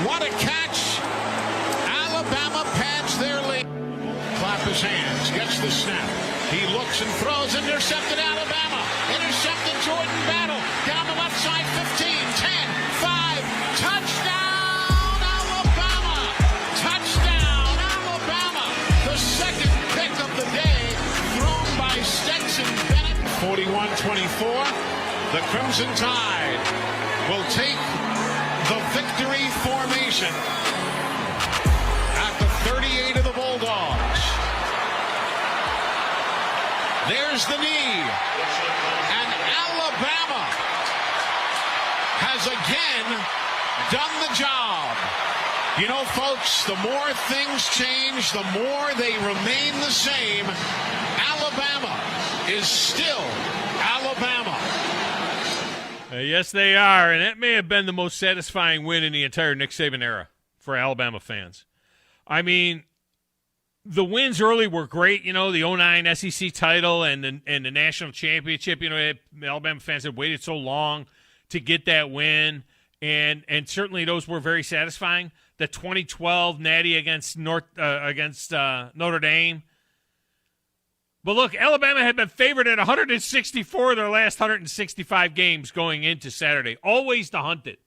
What a catch. Alabama pads their lead. Clap his hands, gets the snap. He looks and throws, intercepted Alabama. Intercepted Jordan Battle. Down the left side, 15, 10, 5. Touchdown, Alabama. Touchdown, Alabama. The second pick of the day thrown by Stetson Bennett. 41-24. The Crimson Tide will take the victory formation at the 38 of the Bulldogs. There's the knee. And Alabama has again done the job. You know, folks, the more things change, the more they remain the same. Alabama is still Alabama. Yes, they are, and it may have been the most satisfying win in the entire Nick Saban era for Alabama fans. I mean, the wins early were great, you know, the 2009 SEC title and the national championship. You know, Alabama fans had waited so long to get that win, and certainly those were very satisfying. The 2012 Natty against Notre Dame. But look, Alabama had been favored at 164 of their last 165 games going into Saturday. Always the hunted.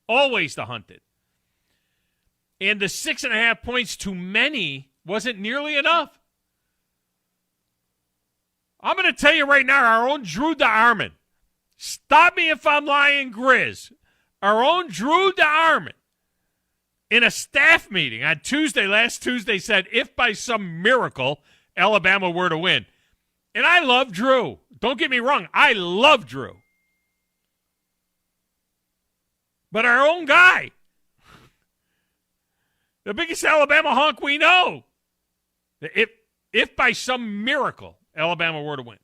Always the hunted. And the 6.5 points to many wasn't nearly enough. I'm going to tell you right now, our own Drew DeArmond. Stop me if I'm lying, Grizz. Our own Drew DeArmond, in a staff meeting on last Tuesday, said if by some miracle Alabama were to win. And I love Drew. Don't get me wrong. I love Drew. But our own guy, the biggest Alabama honk we know, if by some miracle Alabama were to win.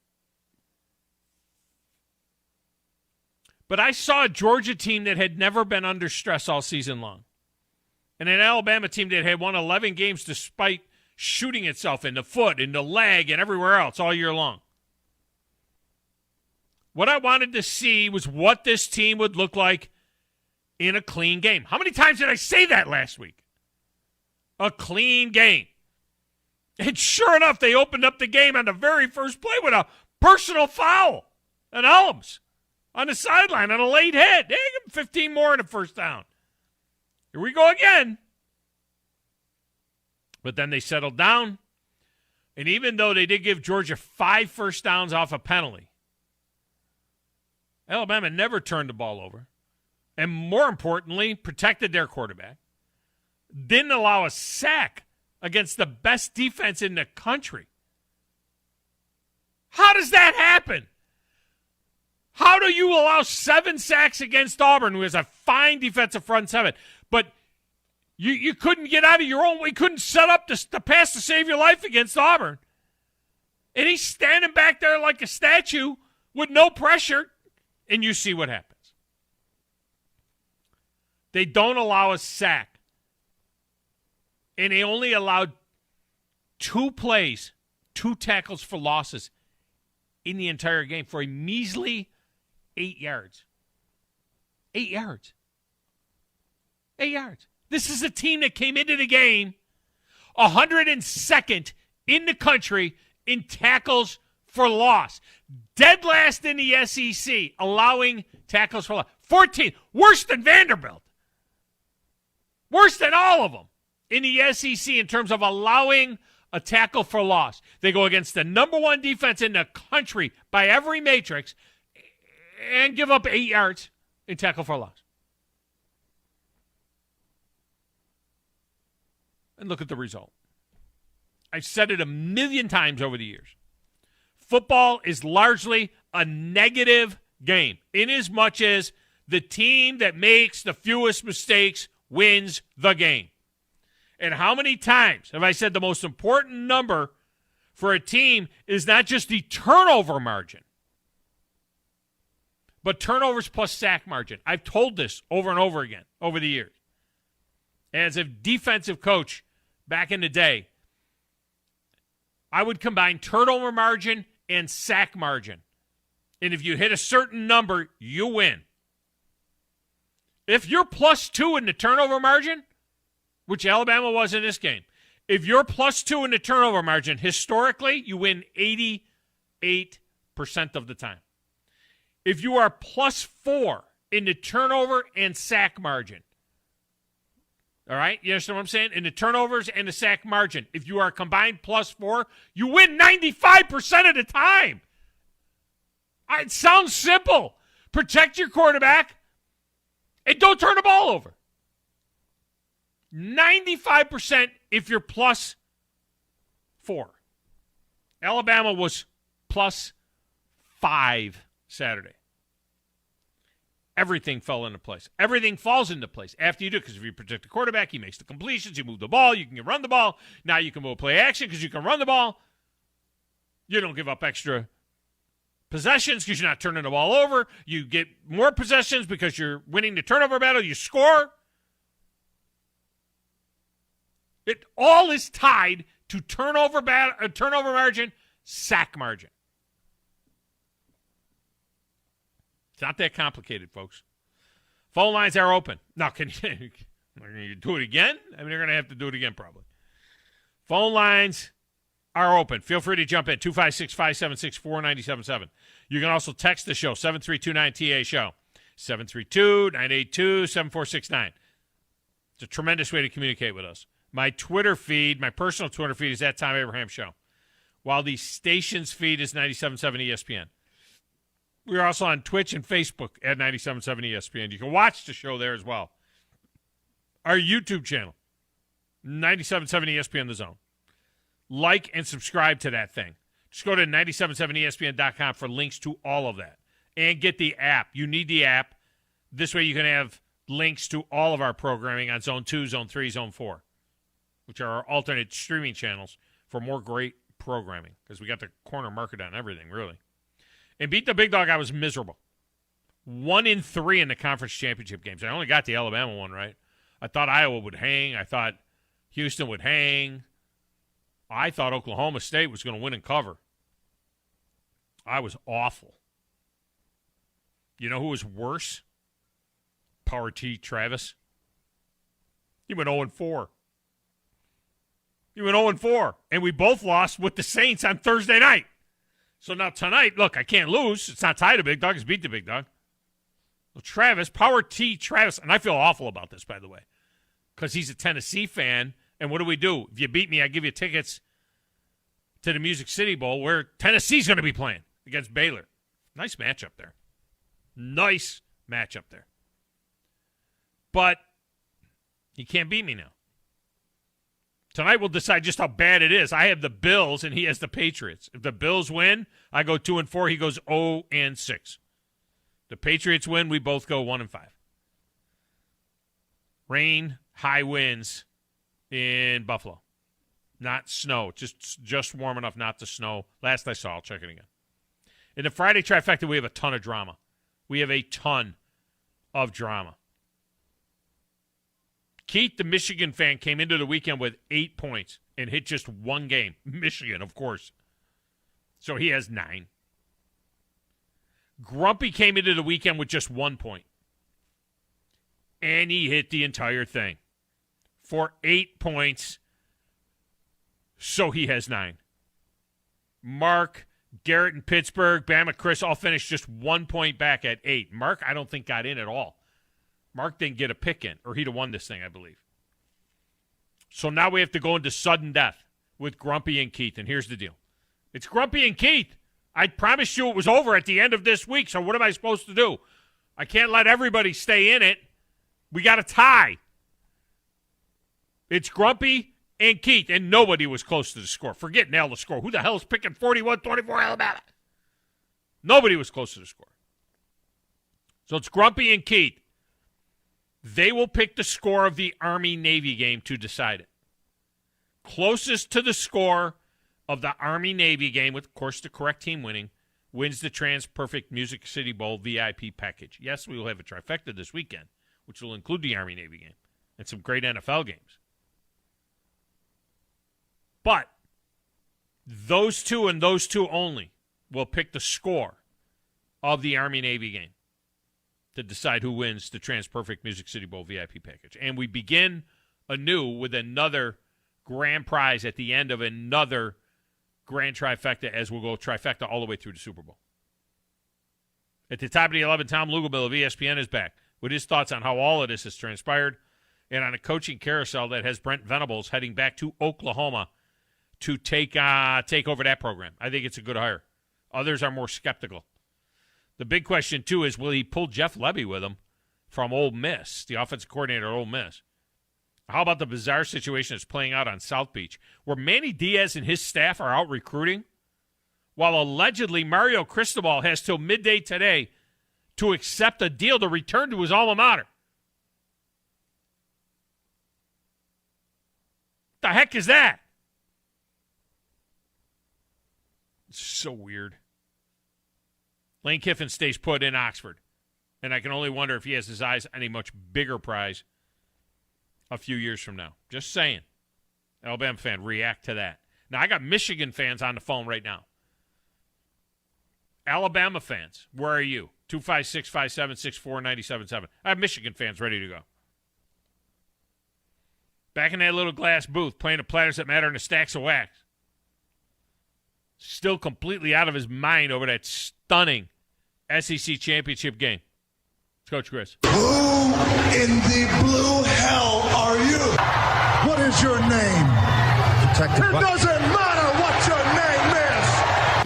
But I saw a Georgia team that had never been under stress all season long. And an Alabama team that had won 11 games despite shooting itself in the foot, in the leg, and everywhere else all year long. What I wanted to see was what this team would look like in a clean game. How many times did I say that last week? A clean game. And sure enough, they opened up the game on the very first play with a personal foul. An Elms on the sideline on a late hit. They give him 15 more in the first down. Here we go again. But then they settled down. And even though they did give Georgia 5 first downs off a penalty, Alabama never turned the ball over. And more importantly, protected their quarterback. Didn't allow a sack against the best defense in the country. How does that happen? How do you allow 7 sacks against Auburn, who has a fine defensive front seven, but you couldn't get out of your own way, couldn't set up the pass to save your life against Auburn? And he's standing back there like a statue with no pressure, and you see what happens. They don't allow a sack. And they only allowed 2 plays, 2 tackles for losses in the entire game for a measly 8 yards. 8 yards. 8 yards. This is a team that came into the game 102nd in the country in tackles for loss. Dead last in the SEC, allowing tackles for loss. 14, worse than Vanderbilt. Worse than all of them in the SEC in terms of allowing a tackle for loss. They go against the number 1 defense in the country by every matrix and give up 8 yards in tackle for loss. And look at the result. I've said it a million times over the years. Football is largely a negative game, inasmuch as the team that makes the fewest mistakes wins the game. And how many times have I said the most important number for a team is not just the turnover margin, but turnovers plus sack margin? I've told this over and over again over the years. As a defensive coach back in the day, I would combine turnover margin and sack margin. And if you hit a certain number, you win. If you're +2 in the turnover margin, which Alabama was in this game, if you're +2 in the turnover margin, historically, you win 88% of the time. If you are +4 in the turnover and sack margin, all right, you understand what I'm saying? In the turnovers and the sack margin, if you are combined +4, you win 95% of the time. It sounds simple. Protect your quarterback and don't turn the ball over. 95% if you're +4. Alabama was +5 Saturday. Everything fell into place. Everything falls into place after you do it, because if you protect the quarterback, he makes the completions, you move the ball, you can run the ball. Now you can move play action because you can run the ball. You don't give up extra possessions because you're not turning the ball over. You get more possessions because you're winning the turnover battle. You score. It all is tied to turnover margin, sack margin. It's not that complicated, folks. Phone lines are open. Now, can you do it again? I mean, they're going to have to do it again probably. Phone lines are open. Feel free to jump in. 256-576-4977. You can also text the show, 732-9TA-SHOW, 732-982-7469. It's a tremendous way to communicate with us. My Twitter feed, my personal Twitter feed is at Thom Abraham Show, while the station's feed is 97.7 ESPN. We're also on Twitch and Facebook at 97.7 ESPN. You can watch the show there as well. Our YouTube channel, 97.7 ESPN The Zone. Like and subscribe to that thing. Just go to 977ESPN.com for links to all of that. And get the app. You need the app. This way you can have links to all of our programming on Zone 2, Zone 3, Zone 4, which are our alternate streaming channels for more great programming, because we got the corner market on everything, really. And beat the big dog, I was miserable. 1-3 in the conference championship games. I only got the Alabama one right. I thought Iowa would hang. I thought Houston would hang. I thought Oklahoma State was going to win and cover. I was awful. You know who was worse? Power T. Travis. He went 0-4. He went 0-4. And we both lost with the Saints on Thursday night. So now tonight, look, I can't lose. It's not tied to big dog. It's beat the big dog. Well, Travis, Power T. Travis, and I feel awful about this, by the way, because he's a Tennessee fan. And what do? If you beat me, I give you tickets to the Music City Bowl, where Tennessee's going to be playing against Baylor. Nice matchup there. Nice matchup there. But he can't beat me now. Tonight we'll decide just how bad it is. I have the Bills, and he has the Patriots. If the Bills win, I go 2-4. He goes 0-6. The Patriots win, we both go 1-5. Rain, high winds in Buffalo. Not snow. Just warm enough not to snow. Last I saw, I'll check it again. In the Friday trifecta, we have a ton of drama. We have a ton of drama. Keith, the Michigan fan, came into the weekend with 8 points and hit just one game. Michigan, of course. So he has 9. Grumpy came into the weekend with just 1 point. And he hit the entire thing for 8 points. So he has 9. Mark, Garrett in Pittsburgh, Bama Chris all finished just 1 point back at 8. Mark, I don't think, got in at all. Mark didn't get a pick in, or he'd have won this thing, I believe. So now we have to go into sudden death with Grumpy and Keith, and here's the deal. It's Grumpy and Keith. I promised you it was over at the end of this week, so what am I supposed to do? I can't let everybody stay in it. We got a tie. It's Grumpy and Keith, and nobody was close to the score. Forget nail the score. Who the hell is picking 41-24 Alabama? Nobody was close to the score. So it's Grumpy and Keith. They will pick the score of the Army-Navy game to decide it. Closest to the score of the Army-Navy game, with, of course, the correct team winning, wins the Trans-Perfect Music City Bowl VIP package. Yes, we will have a trifecta this weekend, which will include the Army-Navy game and some great NFL games. But those two and those two only will pick the score of the Army-Navy game to decide who wins the TransPerfect Music City Bowl VIP package. And we begin anew with another grand prize at the end of another grand trifecta, as we'll go trifecta all the way through the Super Bowl. At the top of the 11, Thom Luginbill of ESPN is back with his thoughts on how all of this has transpired and on a coaching carousel that has Brent Venables heading back to Oklahoma to take over that program. I think it's a good hire. Others are more skeptical. The big question, too, is will he pull Jeff Lebby with him from Ole Miss, the offensive coordinator at Ole Miss? How about the bizarre situation that's playing out on South Beach, where Manny Diaz and his staff are out recruiting, while allegedly Mario Cristobal has till midday today to accept a deal to return to his alma mater? The heck is that? It's so weird. Lane Kiffin stays put in Oxford, and I can only wonder if he has his eyes on a much bigger prize a few years from now. Just saying. Alabama fan, react to that. Now, I got Michigan fans on the phone right now. Alabama fans, where are you? 256-576-4977. I have Michigan fans ready to go. Back in that little glass booth, playing the Platters That Matter and the Stacks of Wax. Still completely out of his mind over that stunning SEC championship game. It's Coach Chris. Who in the blue hell are you? What is your name? Detective. It doesn't matter what your name is.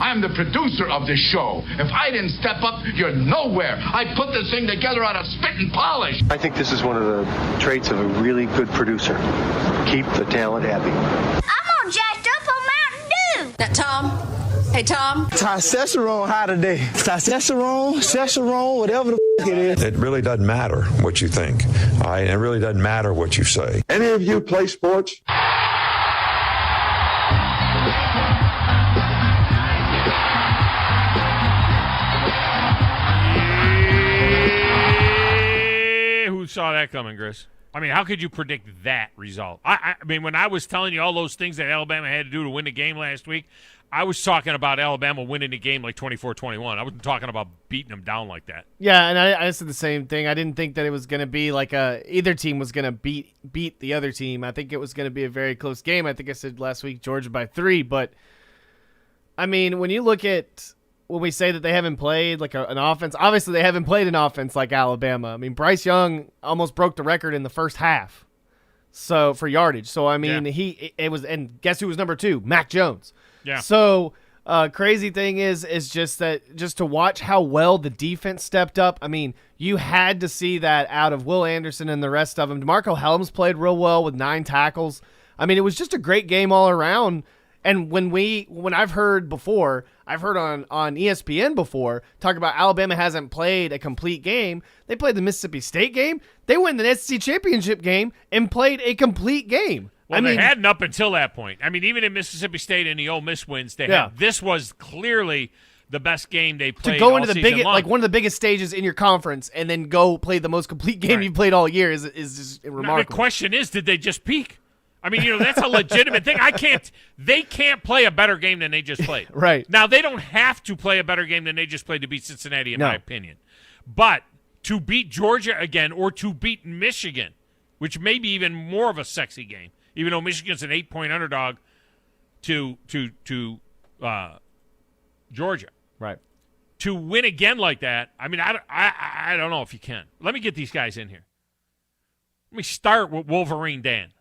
I'm the producer of this show. If I didn't step up, you're nowhere. I put this thing together out of spit and polish. I think this is one of the traits of a really good producer. Keep the talent happy. I'm all jacked up on Mountain Dew. Now, Tom. Hey, Tom. Testosterone high today. Testosterone, whatever the f*** it is. It really doesn't matter what you think. All right? It really doesn't matter what you say. Any of you play sports? Who saw that coming, Chris? I mean, how could you predict that result? I mean, when I was telling you all those things that Alabama had to do to win the game last week, I was talking about Alabama winning the game like 24-21. I wasn't talking about beating them down like that. Yeah, and I said the same thing. I didn't think that it was going to be like either team was going to beat the other team. I think it was going to be a very close game. I think I said last week Georgia by 3. But, I mean, when you look at when we say that they haven't played like an offense, obviously they haven't played an offense like Alabama. I mean, Bryce Young almost broke the record in the first half for yardage. So, I mean, and guess who was number 2? Mac Jones. Yeah. So, crazy thing is just to watch how well the defense stepped up. I mean, you had to see that out of Will Anderson and the rest of them. DeMarco Helms played real well with 9 tackles. I mean, it was just a great game all around. And when I've heard on ESPN before talk about Alabama hasn't played a complete game, they played the Mississippi State game. They went the SEC championship game and played a complete game. Well, they hadn't up until that point. I mean, even in Mississippi State and the Ole Miss wins, this was clearly the best game they played. To go into one of the biggest stages in your conference and then go play the most complete game you've played all year is just remarkable. Now, the question is, did they just peak? I mean, that's a legitimate thing. They can't play a better game than they just played. Right. Now, they don't have to play a better game than they just played to beat Cincinnati, in my opinion. But to beat Georgia again or to beat Michigan, which may be even more of a sexy game, even though Michigan's an 8-point underdog to Georgia. Right. To win again like that, I mean, I don't know if you can. Let me get these guys in here. Let me start with Wolverine Dan.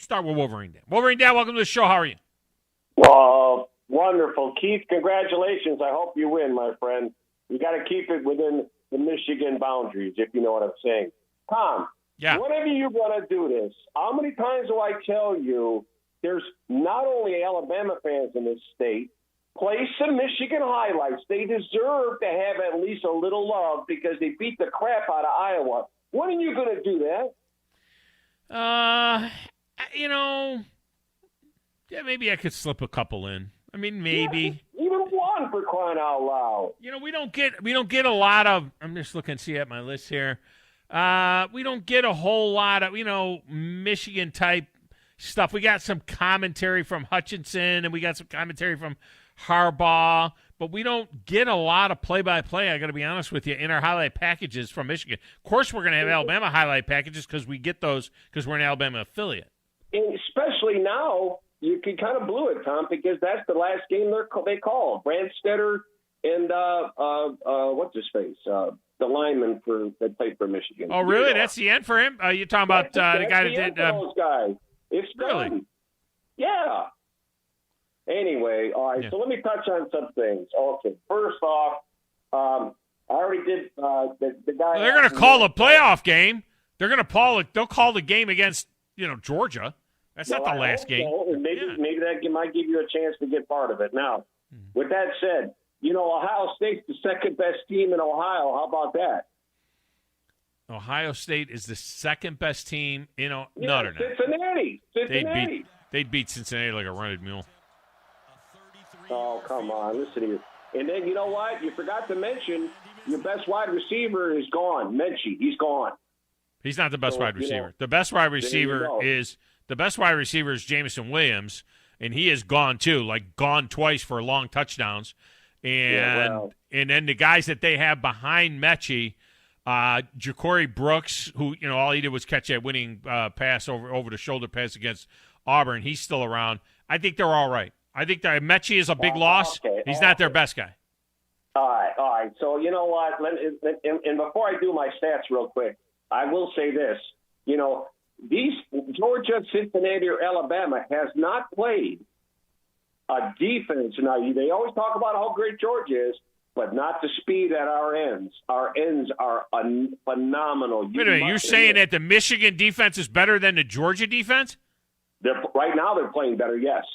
Wolverine Dan, welcome to the show. How are you? Well, wonderful. Keith, congratulations. I hope you win, my friend. You got to keep it within the Michigan boundaries, if you know what I'm saying. Tom, whenever you want to do this, how many times do I tell you there's not only Alabama fans in this state, play some Michigan highlights. They deserve to have at least a little love because they beat the crap out of Iowa. When are you going to do that? Maybe I could slip a couple in. I mean, maybe. Yeah, even one, for crying out loud. We don't get a lot of. I'm just looking at my list here. We don't get a whole lot of Michigan type stuff. We got some commentary from Hutchinson and we got some commentary from Harbaugh, but we don't get a lot of play-by-play, I got to be honest with you, in our highlight packages from Michigan. Of course, we're going to have Alabama highlight packages because we get those because we're an Alabama affiliate. And especially now, you kind of blew it, Tom, because that's the last game they call. Brandstetter and what's his face, the lineman that played for Michigan. Oh, really? That's the end for him? You're talking about the guy that did. Those guys. It's really done. Yeah. Anyway, all right. Yeah. So let me touch on some things. Okay. First off, I already did the guy. Well, they're going to call a playoff game. They'll call the game against Georgia. That's not the last game. So. Maybe that might give you a chance to get part of it. Now, with that said, Ohio State's the second best team in Ohio. How about that? Ohio State is the second best team in No, they're not. Cincinnati. They'd beat Cincinnati like a running mule. Oh, come on. Listen to you. And then you know what? You forgot to mention your best wide receiver is gone. Menchie, he's gone. He's not the best wide receiver. The best wide receiver is Jameson Williams, and he is gone too, like gone twice for long touchdowns. And then the guys that they have behind Mechie, Ja'Cory Brooks, who all he did was catch that winning pass over the shoulder pass against Auburn. He's still around. I think they're all right. I think that Mechie is a big loss. He's not their best guy. All right. So you know what? And before I do my stats real quick, I will say this. These Georgia, Cincinnati, or Alabama has not played a defense. Now, they always talk about how great Georgia is, but not the speed at our ends. Our ends are phenomenal. Wait a minute, you're saying that the Michigan defense is better than the Georgia defense? Right now they're playing better, yes.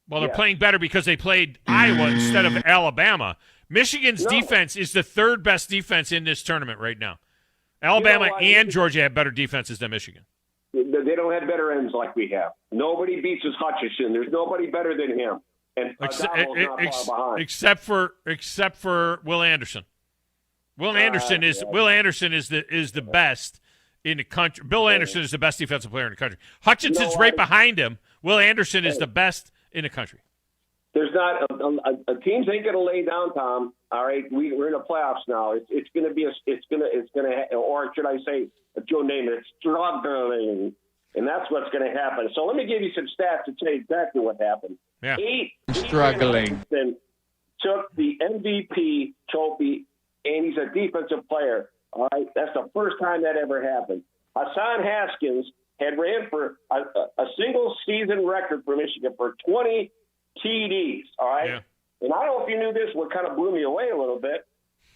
Well, they're playing better because they played Iowa instead of Alabama. Michigan's defense is the third best defense in this tournament right now. Alabama and Georgia have better defenses than Michigan. They don't have better ends like we have. Nobody beats us Hutchinson. There's nobody better than him. And except for Will Anderson. Will Anderson is the best in the country. Bill Anderson is the best defensive player in the country. Hutchinson's right behind him. Will Anderson is the best in the country. There's not a teams ain't going to lay down, Tom. All right, we're in the playoffs now. It's going to be or should I say, Joe Namath, it's struggling, and that's what's going to happen. So let me give you some stats to tell you exactly what happened. Yeah. Struggling. Took the MVP trophy, and he's a defensive player. All right, that's the first time that ever happened. Hassan Haskins had ran for a single season record for Michigan for 20 TDs, all right? Yeah. And I don't know if you knew this, what kind of blew me away a little bit.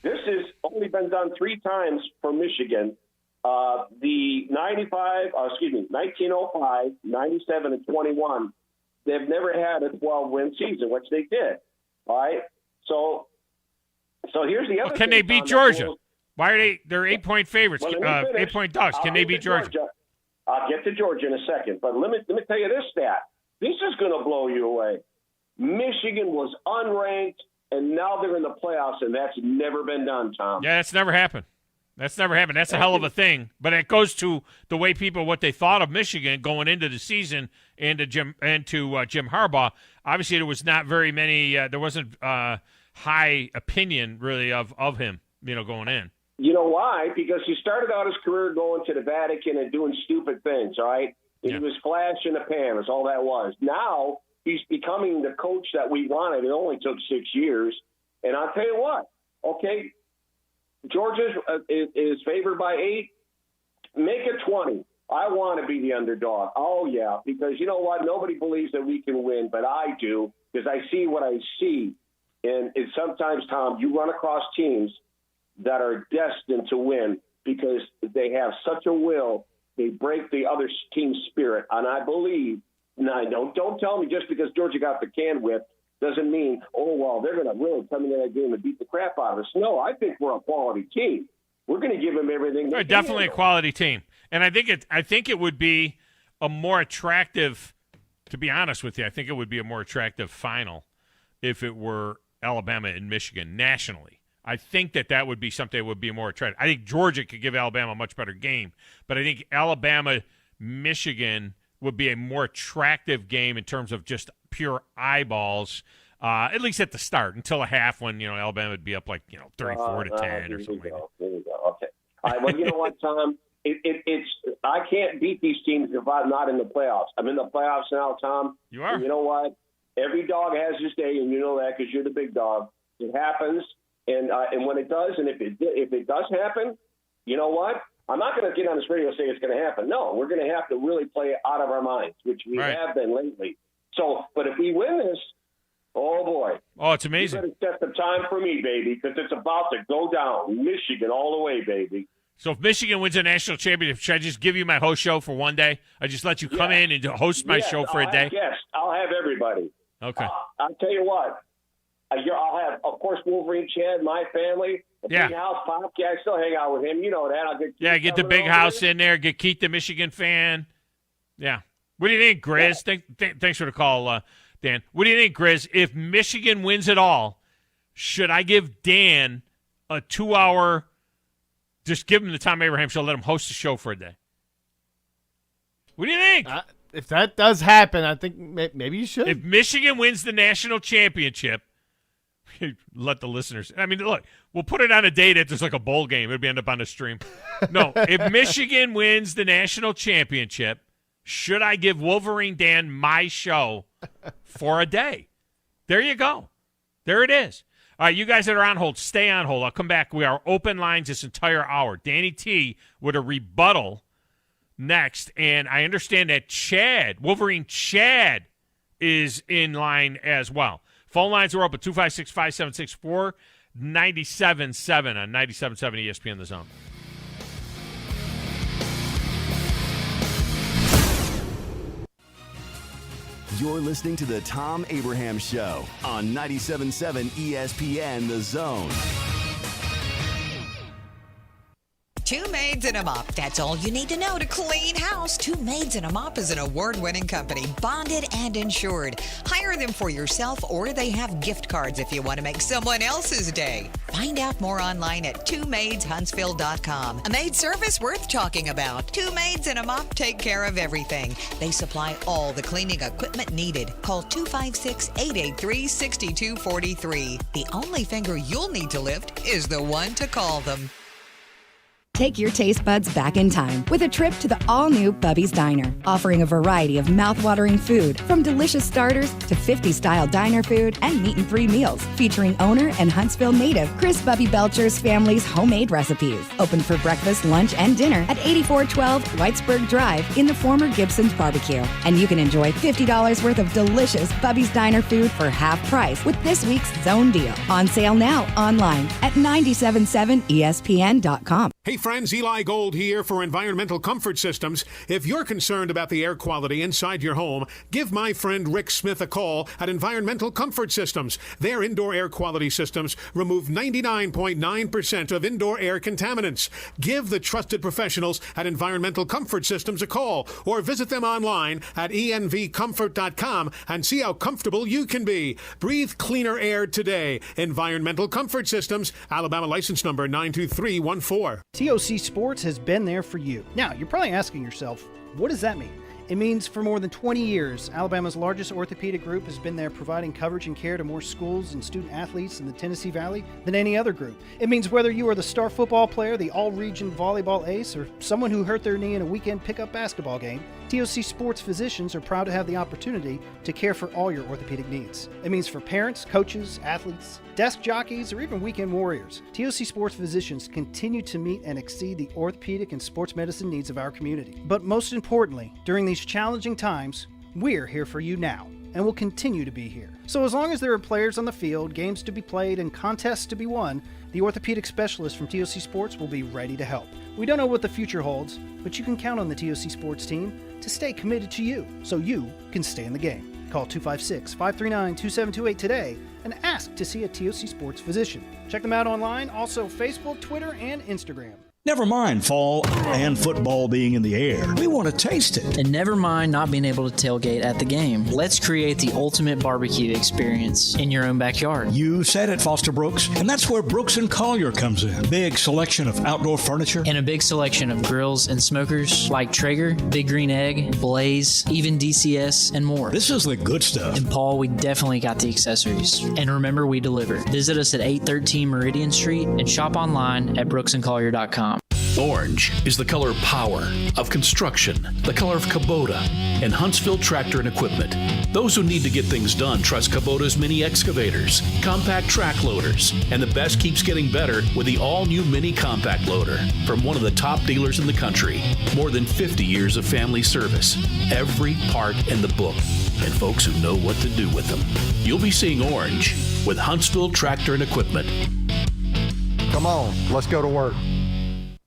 This has only been done 3 times for Michigan. The 1905, 97, and 21, they've never had a 12-win season, which they did, all right? So here's the other thing. Can they beat Georgia? Why are they're 8-point favorites, 8-point dogs. Can they beat Georgia? I'll get to Georgia in a second, but let me tell you this stat. This is going to blow you away. Michigan was unranked, and now they're in the playoffs, and that's never been done, Tom. Yeah, that's never happened. That's a hell of a thing. But it goes to the way what they thought of Michigan going into the season and to Jim Harbaugh. Obviously, there was not very many. There wasn't high opinion really of him, going in. You know why? Because he started out his career going to the Vatican and doing stupid things. All right, He was flash in the pan. That's all that was. Now he's becoming the coach that we wanted. It only took 6 years. And I'll tell you what, okay, Georgia is favored by 8. Make it 20. I want to be the underdog. Oh, yeah, because you know what? Nobody believes that we can win, but I do because I see what I see. And sometimes, Tom, you run across teams that are destined to win because they have such a will. They break the other team's spirit. And I believe, now, don't tell me just because Georgia got the can whipped doesn't mean, they're going to really come into that game and beat the crap out of us. No, I think we're a quality team. We're going to give them everything. They're definitely a quality team. And I think it would be a more attractive, to be honest with you, I think it would be a more attractive final if it were Alabama and Michigan nationally. I think that would be something that would be more attractive. I think Georgia could give Alabama a much better game, but I think Alabama-Michigan would be a more attractive game in terms of just pure eyeballs. at least at the start, until a half when, Alabama would be up 34-10 or something. There you go. Okay. All right. Well, you know what, Tom? It's I can't beat these teams if I'm not in the playoffs. I'm in the playoffs now, Tom. You are. And you know what? Every dog has his day, and you know that because you're the big dog. It happens, and when it does, and if it does happen, you know what? I'm not going to get on this radio and say it's going to happen. No, we're going to have to really play it out of our minds, which we have been lately. So, but if we win this, oh boy! Oh, it's amazing. You better set the time for me, baby, because it's about to go down. Michigan all the way, baby. So if Michigan wins a national championship, should I just give you my host show for one day? I just let you come in and host my show for a day? Yes, I'll have everybody. Okay. I'll tell you what. I'll have, of course, Wolverine Chad, my family, the Big House Pop. Yeah, I still hang out with him. You know that. I'll get the Big House in there. Get Keith, the Michigan fan. Yeah. What do you think, Grizz? Yeah. Thanks for the call, Dan. What do you think, Grizz? If Michigan wins it all, should I give Dan a 2-hour, just give him the Tom Abraham show, let him host the show for a day? What do you think? If that does happen, I think maybe you should. If Michigan wins the national championship, let the listeners. I mean, look, we'll put it on a day that there's like a bowl game. It'll end up on a stream. No, if Michigan wins the national championship, should I give Wolverine Dan my show for a day? There you go. There it is. All right, you guys that are on hold, stay on hold. I'll come back. We are open lines this entire hour. Danny T with a rebuttal next, and I understand that Wolverine Chad, is in line as well. Phone lines are open, 256-5764, 97.7 on 97.7 ESPN The Zone. You're listening to the Tom Abraham Show on 97.7 ESPN The Zone. Two Maids and a Mop. That's all you need to know to clean house. Two Maids and a Mop is an award-winning company, bonded and insured. Hire them for yourself, or they have gift cards if you want to make someone else's day. Find out more online at twomaidshuntsville.com. A maid service worth talking about. Two Maids and a Mop take care of everything. They supply all the cleaning equipment needed. Call 256-883-6243. The only finger you'll need to lift is the one to call them. Take your taste buds back in time with a trip to the all-new Bubby's Diner, offering a variety of mouth-watering food, from delicious starters to 50-style diner food and meat-and-free meals, featuring owner and Huntsville native Chris Bubby Belcher's family's homemade recipes. Open for breakfast, lunch, and dinner at 8412 Whitesburg Drive in the former Gibson's Barbecue. And you can enjoy $50 worth of delicious Bubby's Diner food for half price with this week's Zone Deal. On sale now online at 977ESPN.com. Hey friends, Eli Gold here for Environmental Comfort Systems. If you're concerned about the air quality inside your home, give my friend Rick Smith a call at Environmental Comfort Systems. Their indoor air quality systems remove 99.9% of indoor air contaminants. Give the trusted professionals at Environmental Comfort Systems a call, or visit them online at envcomfort.com and see how comfortable you can be. Breathe cleaner air today. Environmental Comfort Systems, Alabama license number 92314. TOC Sports has been there for you. Now, you're probably asking yourself, what does that mean? It means for more than 20 years, Alabama's largest orthopedic group has been there providing coverage and care to more schools and student athletes in the Tennessee Valley than any other group. It means whether you are the star football player, the all-region volleyball ace, or someone who hurt their knee in a weekend pickup basketball game, TOC Sports physicians are proud to have the opportunity to care for all your orthopedic needs. It means for parents, coaches, athletes, desk jockeys, or even weekend warriors, TOC Sports physicians continue to meet and exceed the orthopedic and sports medicine needs of our community. But most importantly, during these challenging times, we're here for you now, and will continue to be here. So as long as there are players on the field, games to be played, and contests to be won, the orthopedic specialists from TOC Sports will be ready to help. We don't know what the future holds, but you can count on the TOC Sports team to stay committed to you, so you can stay in the game. Call 256-539-2728 today and ask to see a TOC Sports physician. Check them out online, also Facebook, Twitter, and Instagram. Never mind fall and football being in the air. We want to taste it. And never mind not being able to tailgate at the game. Let's create the ultimate barbecue experience in your own backyard. You said it, Foster Brooks. And that's where Brooks & Collier comes in. Big selection of outdoor furniture. And a big selection of grills and smokers like Traeger, Big Green Egg, Blaze, even DCS, and more. This is the good stuff. And Paul, we definitely got the accessories. And remember, we deliver. Visit us at 813 Meridian Street and shop online at brooksandcollier.com. Orange is the color power of construction, the color of Kubota and Huntsville Tractor and Equipment. Those who need to get things done trust Kubota's mini excavators, compact track loaders, and the best keeps getting better with the all-new mini compact loader from one of the top dealers in the country. More than 50 years of family service, every part in the book, and folks who know what to do with them. You'll be seeing orange with Huntsville Tractor and Equipment. Come on, let's go to work.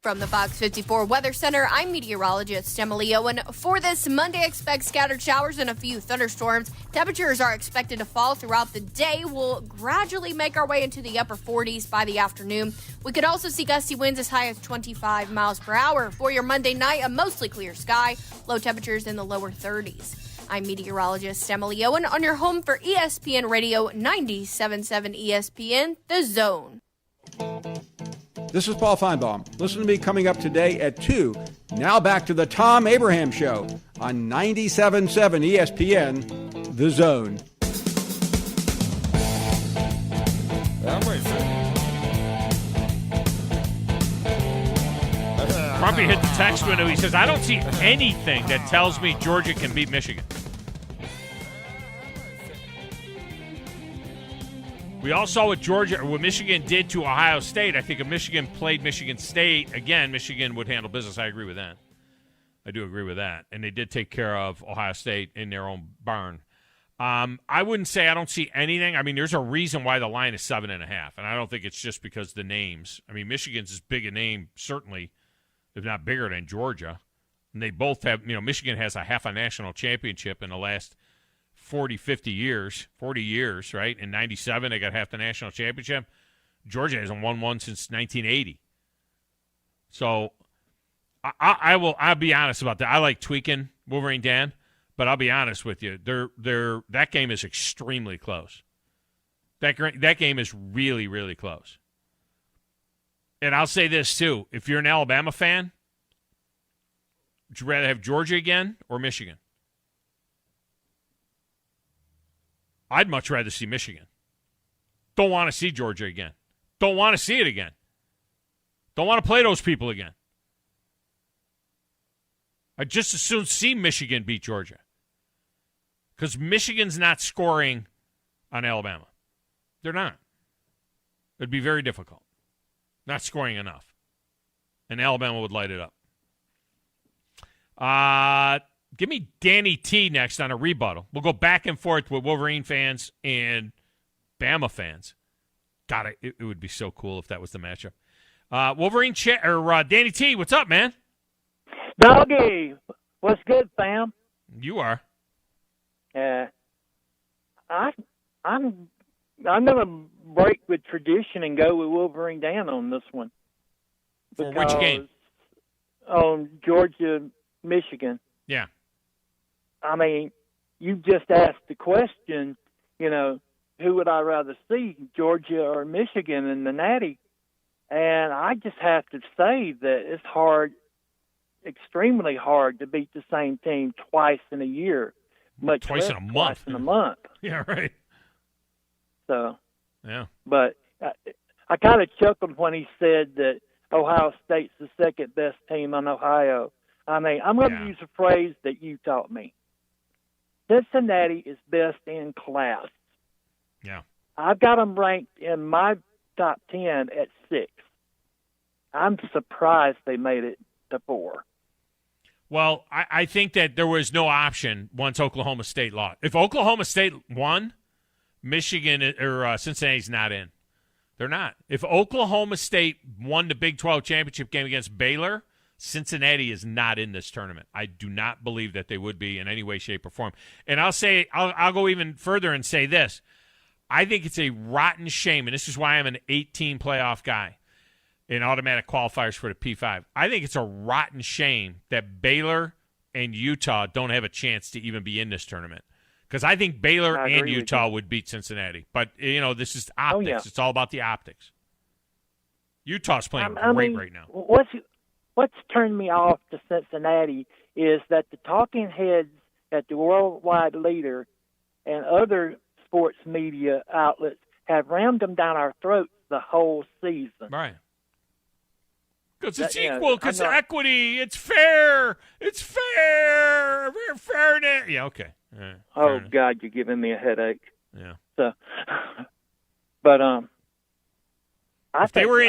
From the Fox 54 Weather Center, I'm meteorologist Emily Owen. For this Monday, expect scattered showers and a few thunderstorms. Temperatures are expected to fall throughout the day. We'll gradually make our way into the upper 40s by the afternoon. We could also see gusty winds as high as 25 miles per hour. For your Monday night, a mostly clear sky, low temperatures in the lower 30s. I'm meteorologist Emily Owen on your home for ESPN Radio 97.7 ESPN, The Zone. This is Paul Feinbaum. Listen to me coming up today at 2. Now back to the Thom Abraham Show on 97.7 ESPN, The Zone. Crumpy hit the text window. He says, I don't see anything that tells me Georgia can beat Michigan. We all saw what Michigan did to Ohio State. I think if Michigan played Michigan State, again, Michigan would handle business. I agree with that. I do agree with that. And they did take care of Ohio State in their own barn. I wouldn't say I don't see anything. I mean, there's a reason why the line is 7.5, and I don't think it's just because the names. I mean, Michigan's as big a name, certainly, if not bigger than Georgia. And they both have, Michigan has a half a national championship in the last 40 years, right? In 97, they got half the national championship. Georgia hasn't won one since 1980. So I'll be honest about that. I like tweaking Wolverine Dan, but I'll be honest with you. That game is extremely close. That game is really, really close. And I'll say this, too. If you're an Alabama fan, would you rather have Georgia again or Michigan? I'd much rather see Michigan. Don't want to see Georgia again. Don't want to see it again. Don't want to play those people again. I'd just as soon see Michigan beat Georgia. Because Michigan's not scoring on Alabama. They're not. It'd be very difficult. Not scoring enough. And Alabama would light it up. Give me Danny T next on a rebuttal. We'll go back and forth with Wolverine fans and Bama fans. God, it would be so cool if that was the matchup. Danny T, what's up, man? Doggy, what's good, fam? You are. I'm gonna break with tradition and go with Wolverine Dan on this one. For which game? On Georgia, Michigan. Yeah. I mean, you just asked the question, who would I rather see, Georgia or Michigan in the Natty? And I just have to say that it's hard, extremely hard to beat the same team twice in a year. Much twice less in a month. Twice in a month. Yeah, right. So. Yeah. But I kind of chuckled when he said that Ohio State's the second best team in Ohio. I mean, I'm going to use a phrase that you taught me. Cincinnati is best in class. Yeah. I've got them ranked in my top 10 at 6. I'm surprised they made it to 4. Well, I think that there was no option once Oklahoma State lost. If Oklahoma State won, Michigan or Cincinnati's not in. They're not. If Oklahoma State won the Big 12 championship game against Baylor, Cincinnati is not in this tournament. I do not believe that they would be in any way, shape, or form. And I'll go even further and say this. I think it's a rotten shame, and this is why I'm an 18 playoff guy. in automatic qualifiers for the P5. I think it's a rotten shame that Baylor and Utah don't have a chance to even be in this tournament. Because I think Baylor and Utah would beat Cincinnati. But, this is optics. Oh, yeah. It's all about the optics. Utah's playing great right now. What's turned me off to Cincinnati is that the talking heads at the worldwide leader and other sports media outlets have rammed them down our throats the whole season. Right. Because it's equal, because equity, it's fair, fairness. Yeah, okay. Oh, God, you're giving me a headache. Yeah. So, but if they were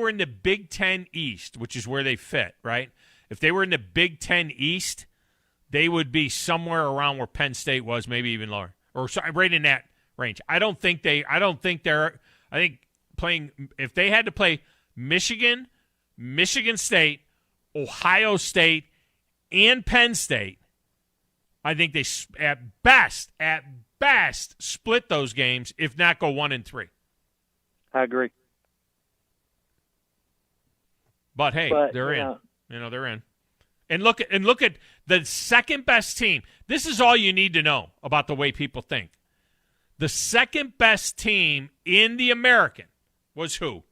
in the Big Ten East, which is where they fit, right? If they were in the Big Ten East, they would be somewhere around where Penn State was, maybe even lower, or right in that range. I think playing, if they had to play Michigan, Michigan State, Ohio State, and Penn State, I think they at best split those games, if not go 1-3. I agree. But hey, they're in. They're in. And look at the second best team. This is all you need to know about the way people think. The second best team in the American was who?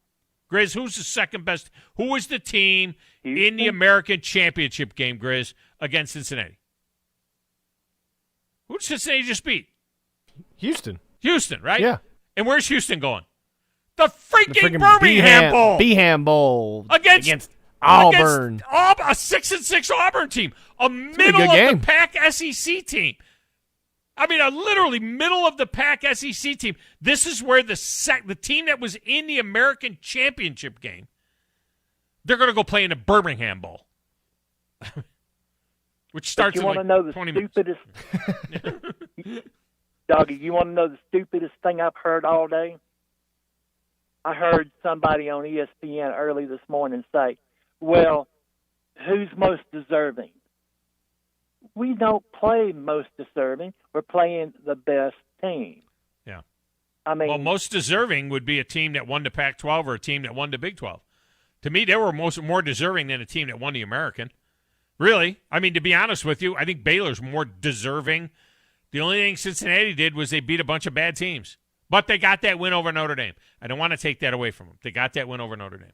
Grizz, who's the second best? Who was the team in the American Championship game, Grizz, against Cincinnati? Who did Cincinnati just beat? Houston, right? Yeah. And where's Houston going? The freaking Birmingham Bowl. Beeham Bowl. Against Auburn. A 6-6 Auburn team. A middle-of-the-pack SEC team. I mean, a literally middle-of-the-pack SEC team. This is where the team that was in the American Championship game, they're going to go play in the Birmingham Bowl. Which starts in like 20 minutes. Doggy, you want to know the stupidest thing I've heard all day? I heard somebody on ESPN early this morning say, well, who's most deserving? We don't play most deserving. We're playing the best team. Yeah. I mean, most deserving would be a team that won the Pac-12 or a team that won the Big 12. To me, they were more deserving than a team that won the American. Really. I mean, to be honest with you, I think Baylor's more deserving. The only thing Cincinnati did was they beat a bunch of bad teams. But they got that win over Notre Dame. I don't want to take that away from them. They got that win over Notre Dame.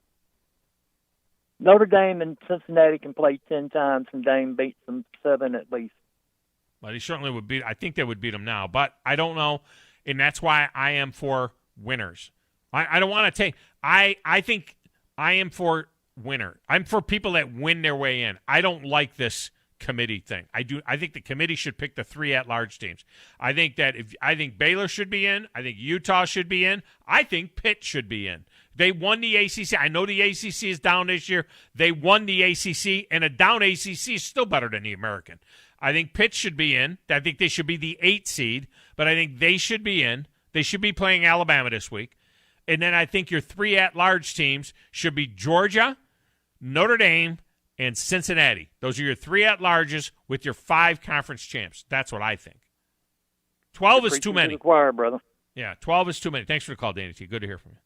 Notre Dame and Cincinnati can play 10 times, and Dame beats them 7 at least. Well, he certainly would beat. I think they would beat them now, but I don't know, and that's why I am for winners. I don't want to take. I think I am for winner. I'm for people that win their way in. I don't like this committee thing. I think the committee should pick the 3 at-large teams. I think Baylor should be in. I think Utah should be in. I think Pitt should be in. They won the ACC. I know the ACC is down this year. They won the ACC, and a down ACC is still better than the American. I think Pitt should be in. I think they should be the 8 seed, but I think they should be in. They should be playing Alabama this week. And then I think your 3 at-large teams should be Georgia, Notre Dame, and Cincinnati. Those are your 3 at-larges with your 5 conference champs. That's what I think. 12 is too many. Choir, brother. Yeah, 12 is too many. Thanks for the call, Danny T. Good to hear from you.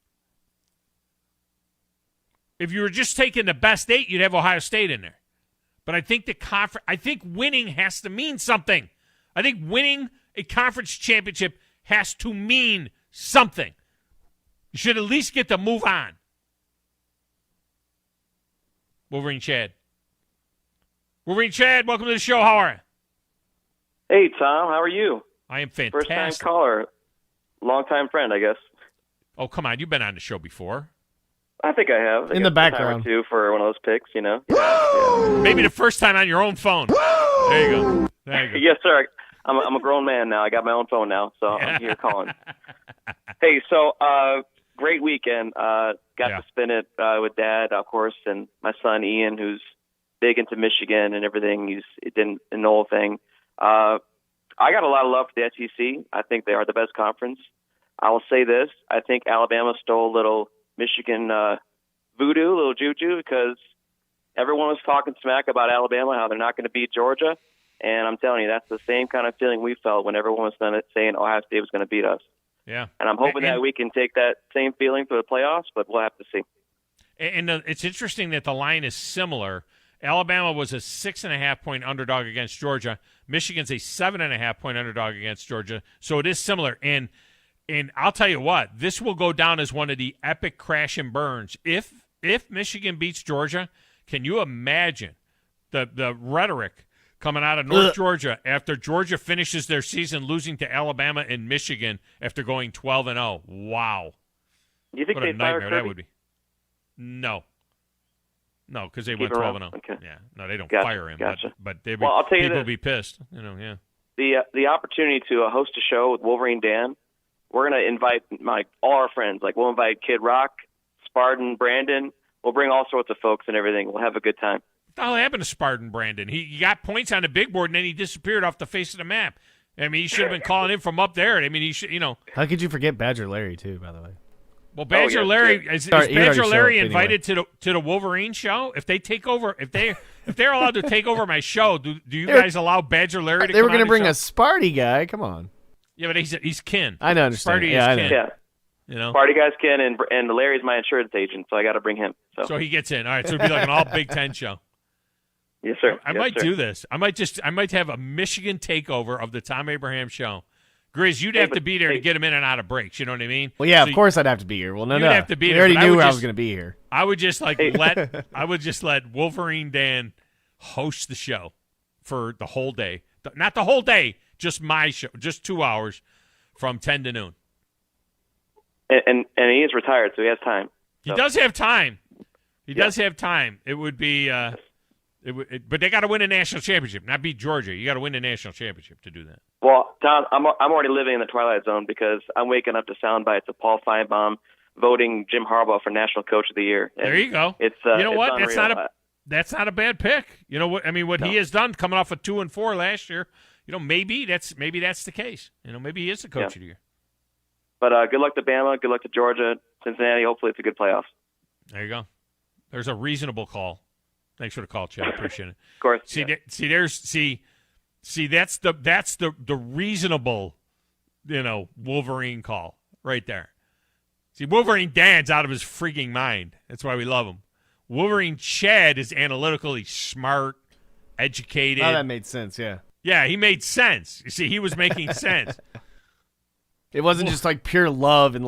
If you were just taking the best 8, you'd have Ohio State in there. But I think I think winning has to mean something. I think winning a conference championship has to mean something. You should at least get to move on. Wolverine Chad, welcome to the show. How are you? Hey, Tom. How are you? I am fantastic. First-time caller. Long-time friend, I guess. Oh, come on. You've been on the show before. I think I have. In the background. A time or two for one of those picks, you know. Yeah. Maybe the first time on your own phone. There you go. Yes, sir. I'm a grown man now. I got my own phone now, so I'm here calling. Hey, so great weekend. Got to spend it with Dad, of course, and my son Ian, who's big into Michigan and everything. He didn't know the whole thing. I got a lot of love for the SEC. I think they are the best conference. I will say this. I think Alabama stole a little Michigan voodoo, a little juju, because everyone was talking smack about Alabama, how they're not going to beat Georgia. And I'm telling you, that's the same kind of feeling we felt when everyone was saying Ohio State was going to beat us. Yeah. And I'm hoping that we can take that same feeling for the playoffs, but we'll have to see. And it's interesting that the line is similar. Alabama was a 6.5-point underdog against Georgia. Michigan's a 7.5-point underdog against Georgia. So it is similar. And I'll tell you what, this will go down as one of the epic crash and burns. If Michigan beats Georgia, can you imagine the rhetoric coming out of North Georgia after Georgia finishes their season losing to Alabama and Michigan after going 12-0? Wow. Do you think what a they fire nightmare Kirby? that would be. No, because they Keep went 12-0. Okay. Yeah, no, they don't Gotcha. fire him. Gotcha. But they Well, I'll tell you people this. will be pissed. Yeah. The opportunity to host a show with Wolverine Dan, we're going to invite all our friends. Like, we'll invite Kid Rock, Spartan, Brandon. We'll bring all sorts of folks and everything. We'll have a good time. What the hell happened to Spartan Brandon? He got points on the big board, and then he disappeared off the face of the map. I mean, he should have been calling in from up there. I mean, he should, How could you forget Badger Larry, too, by the way? Well, Badger Larry is Badger Larry invited to the Wolverine show? If they take over, if they're allowed to take over my show, do you guys allow Badger Larry to? They were going to bring a Sparty guy. Come on. Yeah, but he's kin. I know, understand. Sparty Yeah, is I kin. know. Yeah. Party guy's Ken, and Larry's my insurance agent, so I got to bring him. So he gets in. All right, so it'd be like an all Big Ten show. Yes, sir. I might do this. I might have a Michigan takeover of the Thom Abraham show. Grizz, you'd have to be there to get him in and out of breaks. You know what I mean? Well, yeah, so of course I'd have to be here. Well, no. You'd have to be we there. already but knew I was going to be here. I would just let Wolverine Dan host the show for the whole day. Not the whole day, just my show, just 2 hours from 10 to noon. And he is retired, so he has time. He does have time. He does have time. It would be but they got to win a national championship, not beat Georgia. You got to win a national championship to do that. Well, Tom, I'm already living in the twilight zone because I'm waking up to sound bites of Paul Feinbaum voting Jim Harbaugh for National Coach of the Year. And there you go. It's you know what? Unreal. That's not a bad pick. You know what? I mean, what he has done, coming off of 2-4 last year. Maybe that's the case. Maybe he is the coach of the year. But good luck to Bama. Good luck to Georgia, Cincinnati. Hopefully, it's a good playoffs. There you go. There's a reasonable call. Thanks for the call, Chad. I appreciate it. Of course. See, that's the reasonable, Wolverine call right there. See, Wolverine Dan's out of his freaking mind. That's why we love him. Wolverine Chad is analytically smart, educated. Oh, that made sense. Yeah. Yeah, he made sense. You see, he was making sense. It wasn't just like pure love and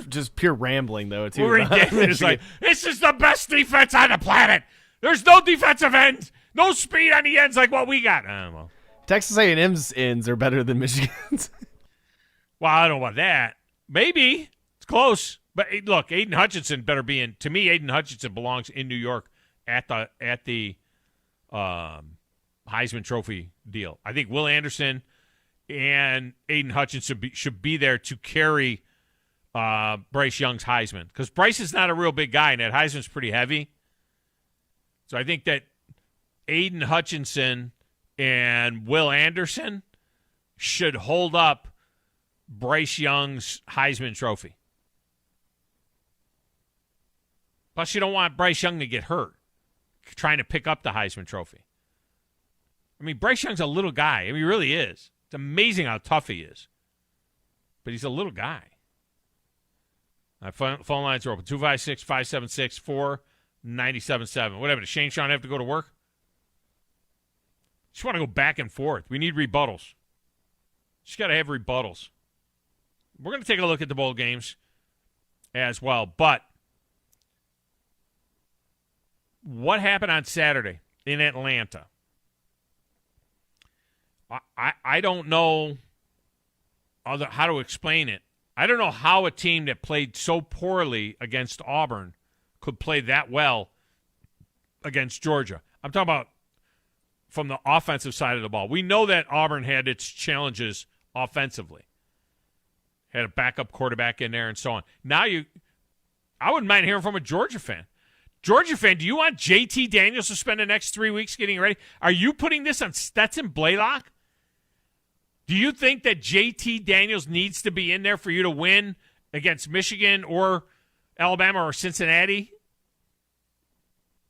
just pure rambling though. Too. Wolverine Dan is like, this is the best defense on the planet. There's no defensive ends, no speed on the ends like what we got. Well. Texas A&M's ends are better than Michigan's. Well, I don't know about that. Maybe it's close, but look, Aiden Hutchinson better be in. To me, Aiden Hutchinson belongs in New York at the Heisman Trophy deal. I think Will Anderson and Aiden Hutchinson should be there to carry Bryce Young's Heisman, because Bryce is not a real big guy, and that Heisman's pretty heavy. So I think that Aiden Hutchinson and Will Anderson should hold up Bryce Young's Heisman Trophy. Plus, you don't want Bryce Young to get hurt trying to pick up the Heisman Trophy. I mean, Bryce Young's a little guy. I mean, he really is. It's amazing how tough he is. But he's a little guy. Phone lines are open. 256-576-4977. Whatever. Does Shane Sean have to go to work? Just want to go back and forth. We need rebuttals. Just got to have rebuttals. We're going to take a look at the bowl games as well. But what happened on Saturday in Atlanta? I don't know how to explain it. I don't know how a team that played so poorly against Auburn could play that well against Georgia. I'm talking about from the offensive side of the ball. We know that Auburn had its challenges offensively. Had a backup quarterback in there and so on. Now I wouldn't mind hearing from a Georgia fan. Georgia fan, do you want JT Daniels to spend the next 3 weeks getting ready? Are you putting this on Stetson Blaylock? Do you think that JT Daniels needs to be in there for you to win against Michigan or Alabama or Cincinnati?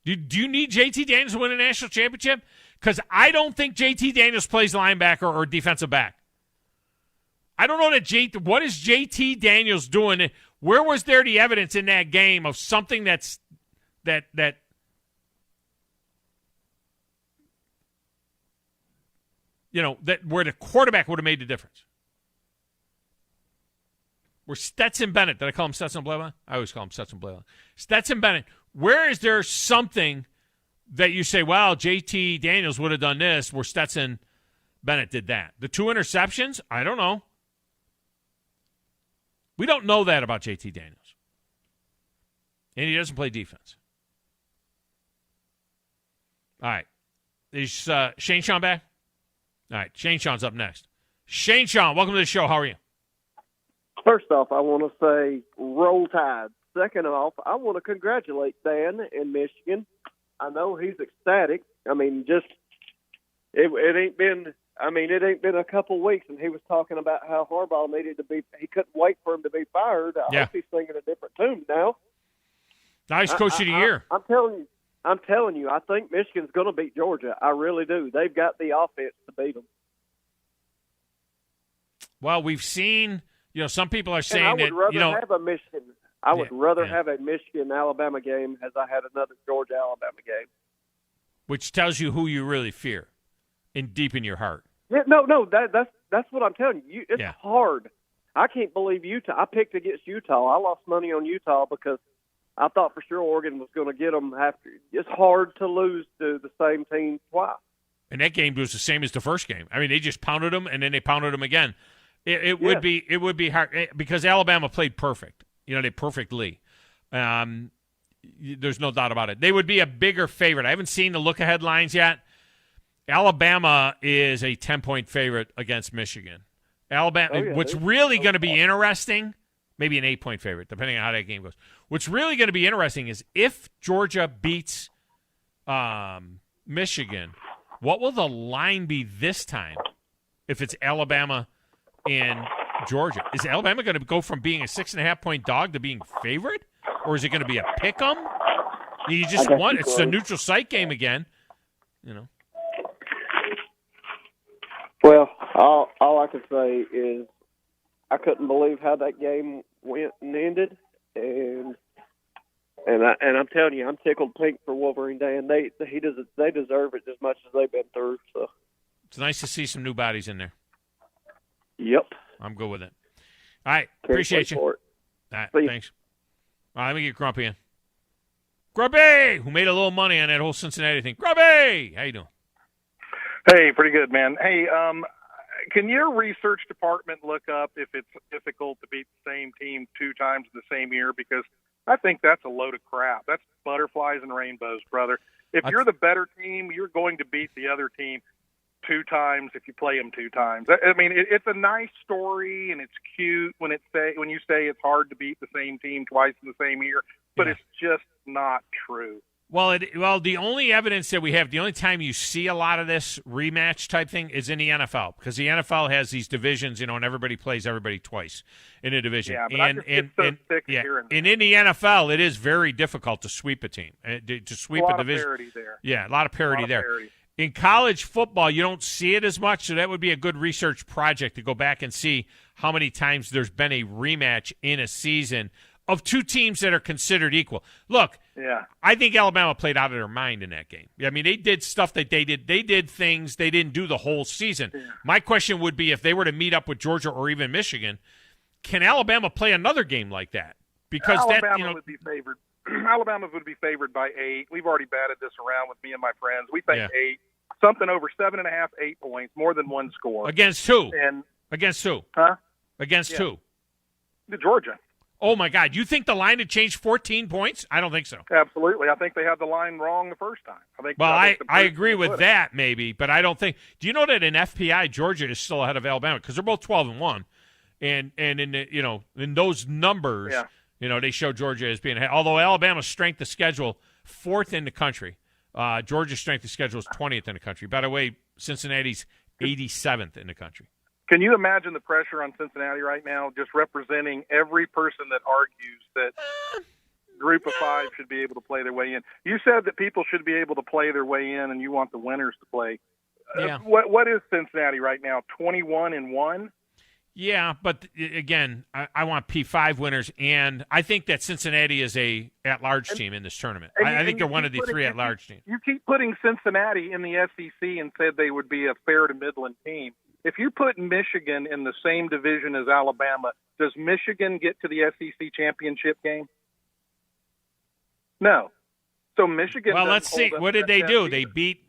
Do you need JT Daniels to win a national championship? Because I don't think JT Daniels plays linebacker or defensive back. I don't know what is JT Daniels doing? Where was there the evidence in that game of something that where the quarterback would have made the difference? Where Stetson Bennett, did I call him Stetson Blaylock? I always call him Stetson Blaylock. Stetson Bennett, where is there something that you say, well, JT Daniels would have done this where Stetson Bennett did that? The 2 interceptions? I don't know. We don't know that about JT Daniels. And he doesn't play defense. All right. Is Shane Sean back? All right. Shane Sean's up next. Shane Sean, welcome to the show. How are you? First off, I want to say roll tide. Second off, I want to congratulate Dan in Michigan. I know he's ecstatic. I mean, it ain't been a couple weeks, and he was talking about how Harbaugh needed to be. He couldn't wait for him to be fired. I hope he's singing a different tune now. Nice coach of the year. I'm telling you. I think Michigan's going to beat Georgia. I really do. They've got the offense to beat them. Well, we've seen. Some people are saying I would rather that have a Michigan. I would rather have a Michigan-Alabama game as I had another Georgia-Alabama game. Which tells you who you really fear, deep in your heart. Yeah, no, that's what I'm telling you. It's hard. I can't believe Utah. I picked against Utah. I lost money on Utah because I thought for sure Oregon was going to get them after. It's hard to lose to the same team twice. And that game was the same as the first game. I mean, they just pounded them, and then they pounded them again. It would be hard because Alabama played perfect. They perfectly. There's no doubt about it. They would be a bigger favorite. I haven't seen the look-ahead lines yet. Alabama is a 10-point favorite against Michigan. What's really going to be interesting, maybe an 8-point favorite, depending on how that game goes. What's really going to be interesting is if Georgia beats Michigan, what will the line be this time if it's Alabama and Georgia? Is Alabama going to go from being a 6.5-point dog to being favorite, or is it going to be a pick 'em? You just won. It's a neutral site game again. Well, all I can say is I couldn't believe how that game went and ended, and I'm telling you, I'm tickled pink for Wolverine Day, and they deserve it as much as they've been through. So it's nice to see some new bodies in there. Yep. I'm good with it. All right. Appreciate you. All right. Thanks. All right, let me get Grumpy in. Grumpy, who made a little money on that whole Cincinnati thing. Grumpy, how you doing? Hey, pretty good, man. Hey, can your research department look up if it's difficult to beat the same team 2 times in the same year? Because I think that's a load of crap. That's butterflies and rainbows, brother. If you're the better team, you're going to beat the other team 2 times if you play them 2 times. I mean, it's a nice story and it's cute when you say it's hard to beat the same team twice in the same year, but it's just not true. Well, the only evidence that we have, the only time you see a lot of this rematch type thing is in the NFL, because the NFL has these divisions, and everybody plays everybody twice in a division. Yeah, but I just get so sick of hearing that. And in the NFL, it is very difficult to sweep a team, to sweep a division. A lot of parity there. Yeah, a lot of parity there. In college football, you don't see it as much, so that would be a good research project to go back and see how many times there's been a rematch in a season of 2 teams that are considered equal. Look, I think Alabama played out of their mind in that game. I mean, they did stuff that they did. They did things they didn't do the whole season. Yeah. My question would be, if they were to meet up with Georgia or even Michigan, can Alabama play another game like that? Because Alabama would be favored. Alabama would be favored by 8. We've already batted this around with me and my friends. We think 8, something over 7.5, 8 points, more than 1 score. Against who? And against who? Huh? Against who? The Georgia. Oh my God! You think the line had changed 14 points? I don't think so. Absolutely, I think they had the line wrong the first time. I agree with that, maybe, but I don't think. Do you know that in FPI Georgia is still ahead of Alabama because they're both 12-1, and in the, in those numbers. Yeah. They show Georgia as being ahead. Although Alabama's strength of schedule, 4th in the country. Georgia's strength of schedule is 20th in the country. By the way, Cincinnati's 87th in the country. Can you imagine the pressure on Cincinnati right now, just representing every person that argues that Group of 5 should be able to play their way in? You said that people should be able to play their way in, and you want the winners to play. Yeah. What is Cincinnati right now? 21-1? Yeah, but again, I want P5 winners, and I think that Cincinnati is a at-large team in this tournament. I think they're one of the 3 at-large teams. You keep putting Cincinnati in the SEC and said they would be a fair to Midland team. If you put Michigan in the same division as Alabama, does Michigan get to the SEC championship game? No. So Michigan. Well, let's see. What did they do? They beat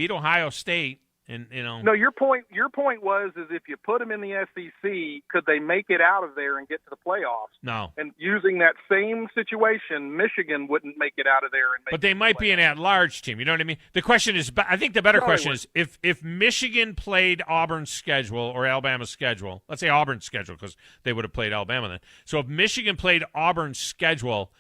Ohio State. And No, your point was if you put them in the SEC, could they make it out of there and get to the playoffs? No. And using that same situation, Michigan wouldn't make it out of there. But they might be an at-large team. You know what I mean? The question is, I think the better question is, if Michigan played Auburn's schedule or Alabama's schedule, let's say Auburn's schedule because they would have played Alabama then. So if Michigan played Auburn's schedule,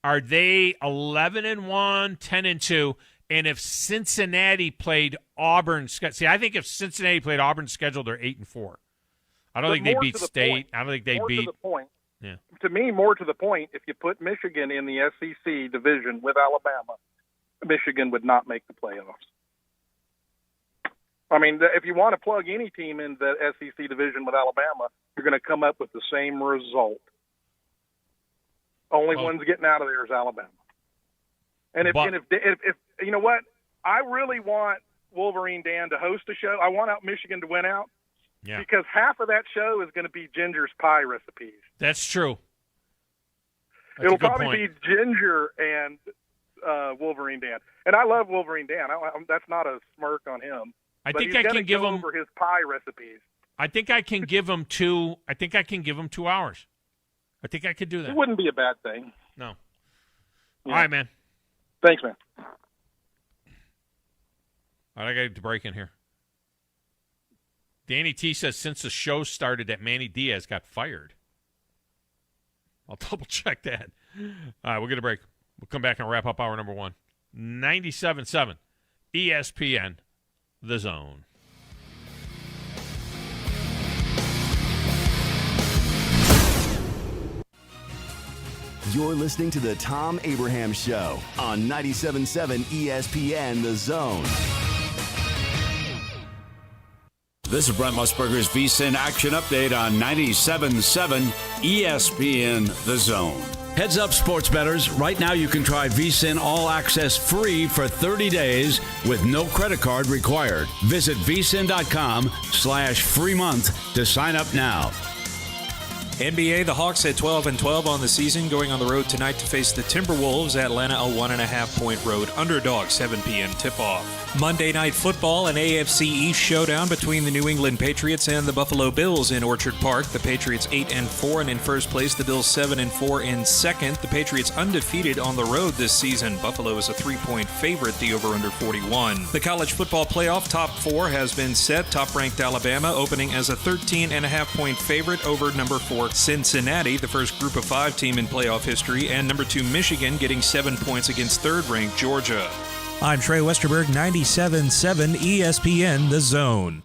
are they 11-1, 10-2? And if Cincinnati played Auburn's schedule, see, I think if Cincinnati played Auburn's schedule, they're 8-4. I don't think they beat State. I don't think they beat. To the point. Yeah. To me, more to the point, if you put Michigan in the SEC division with Alabama, Michigan would not make the playoffs. I mean, if you want to plug any team in the SEC division with Alabama, you're going to come up with the same result. Only one's getting out of there is Alabama. And if you know what, I really want Wolverine Dan to host a show. I want Michigan to win out because half of that show is going to be Ginger's pie recipes. That's true. It'll probably be Ginger and Wolverine Dan, and I love Wolverine Dan. That's not a smirk on him. I think I can give him over his pie recipes. I think I can give him 2. I think I can give him 2 hours. I think I could do that. It wouldn't be a bad thing. No. Yeah. All right, man. Thanks, man. All right, I got to get to break in here. Danny T says since the show started that Manny Diaz got fired. I'll double-check that. All right, we'll get a break. We'll come back and wrap up hour number 1. 97.7 ESPN, The Zone. You're listening to the Thom Abraham Show on 97.7 ESPN The Zone. This is Brent Musburger's VSiN Action Update on 97.7 ESPN The Zone. Heads up, sports bettors. Right now you can try VSiN All Access free for 30 days with no credit card required. Visit vsin.com/free month to sign up now. NBA, the Hawks at 12-12 on the season, going on the road tonight to face the Timberwolves. Atlanta, a 1.5-point road underdog, 7 p.m. tip-off. Monday Night Football, an AFC East showdown between the New England Patriots and the Buffalo Bills in Orchard Park. The Patriots 8-4 and in first place. The Bills 7-4 in second. The Patriots undefeated on the road this season. Buffalo is a 3-point favorite, the over-under 41. The college football playoff top 4 has been set. Top-ranked Alabama opening as a 13.5-point favorite over number 4 Cincinnati, the first group of 5 team in playoff history, and number 2 Michigan getting 7 points against third-ranked Georgia. I'm Trey Westerberg, 97.7 ESPN The Zone.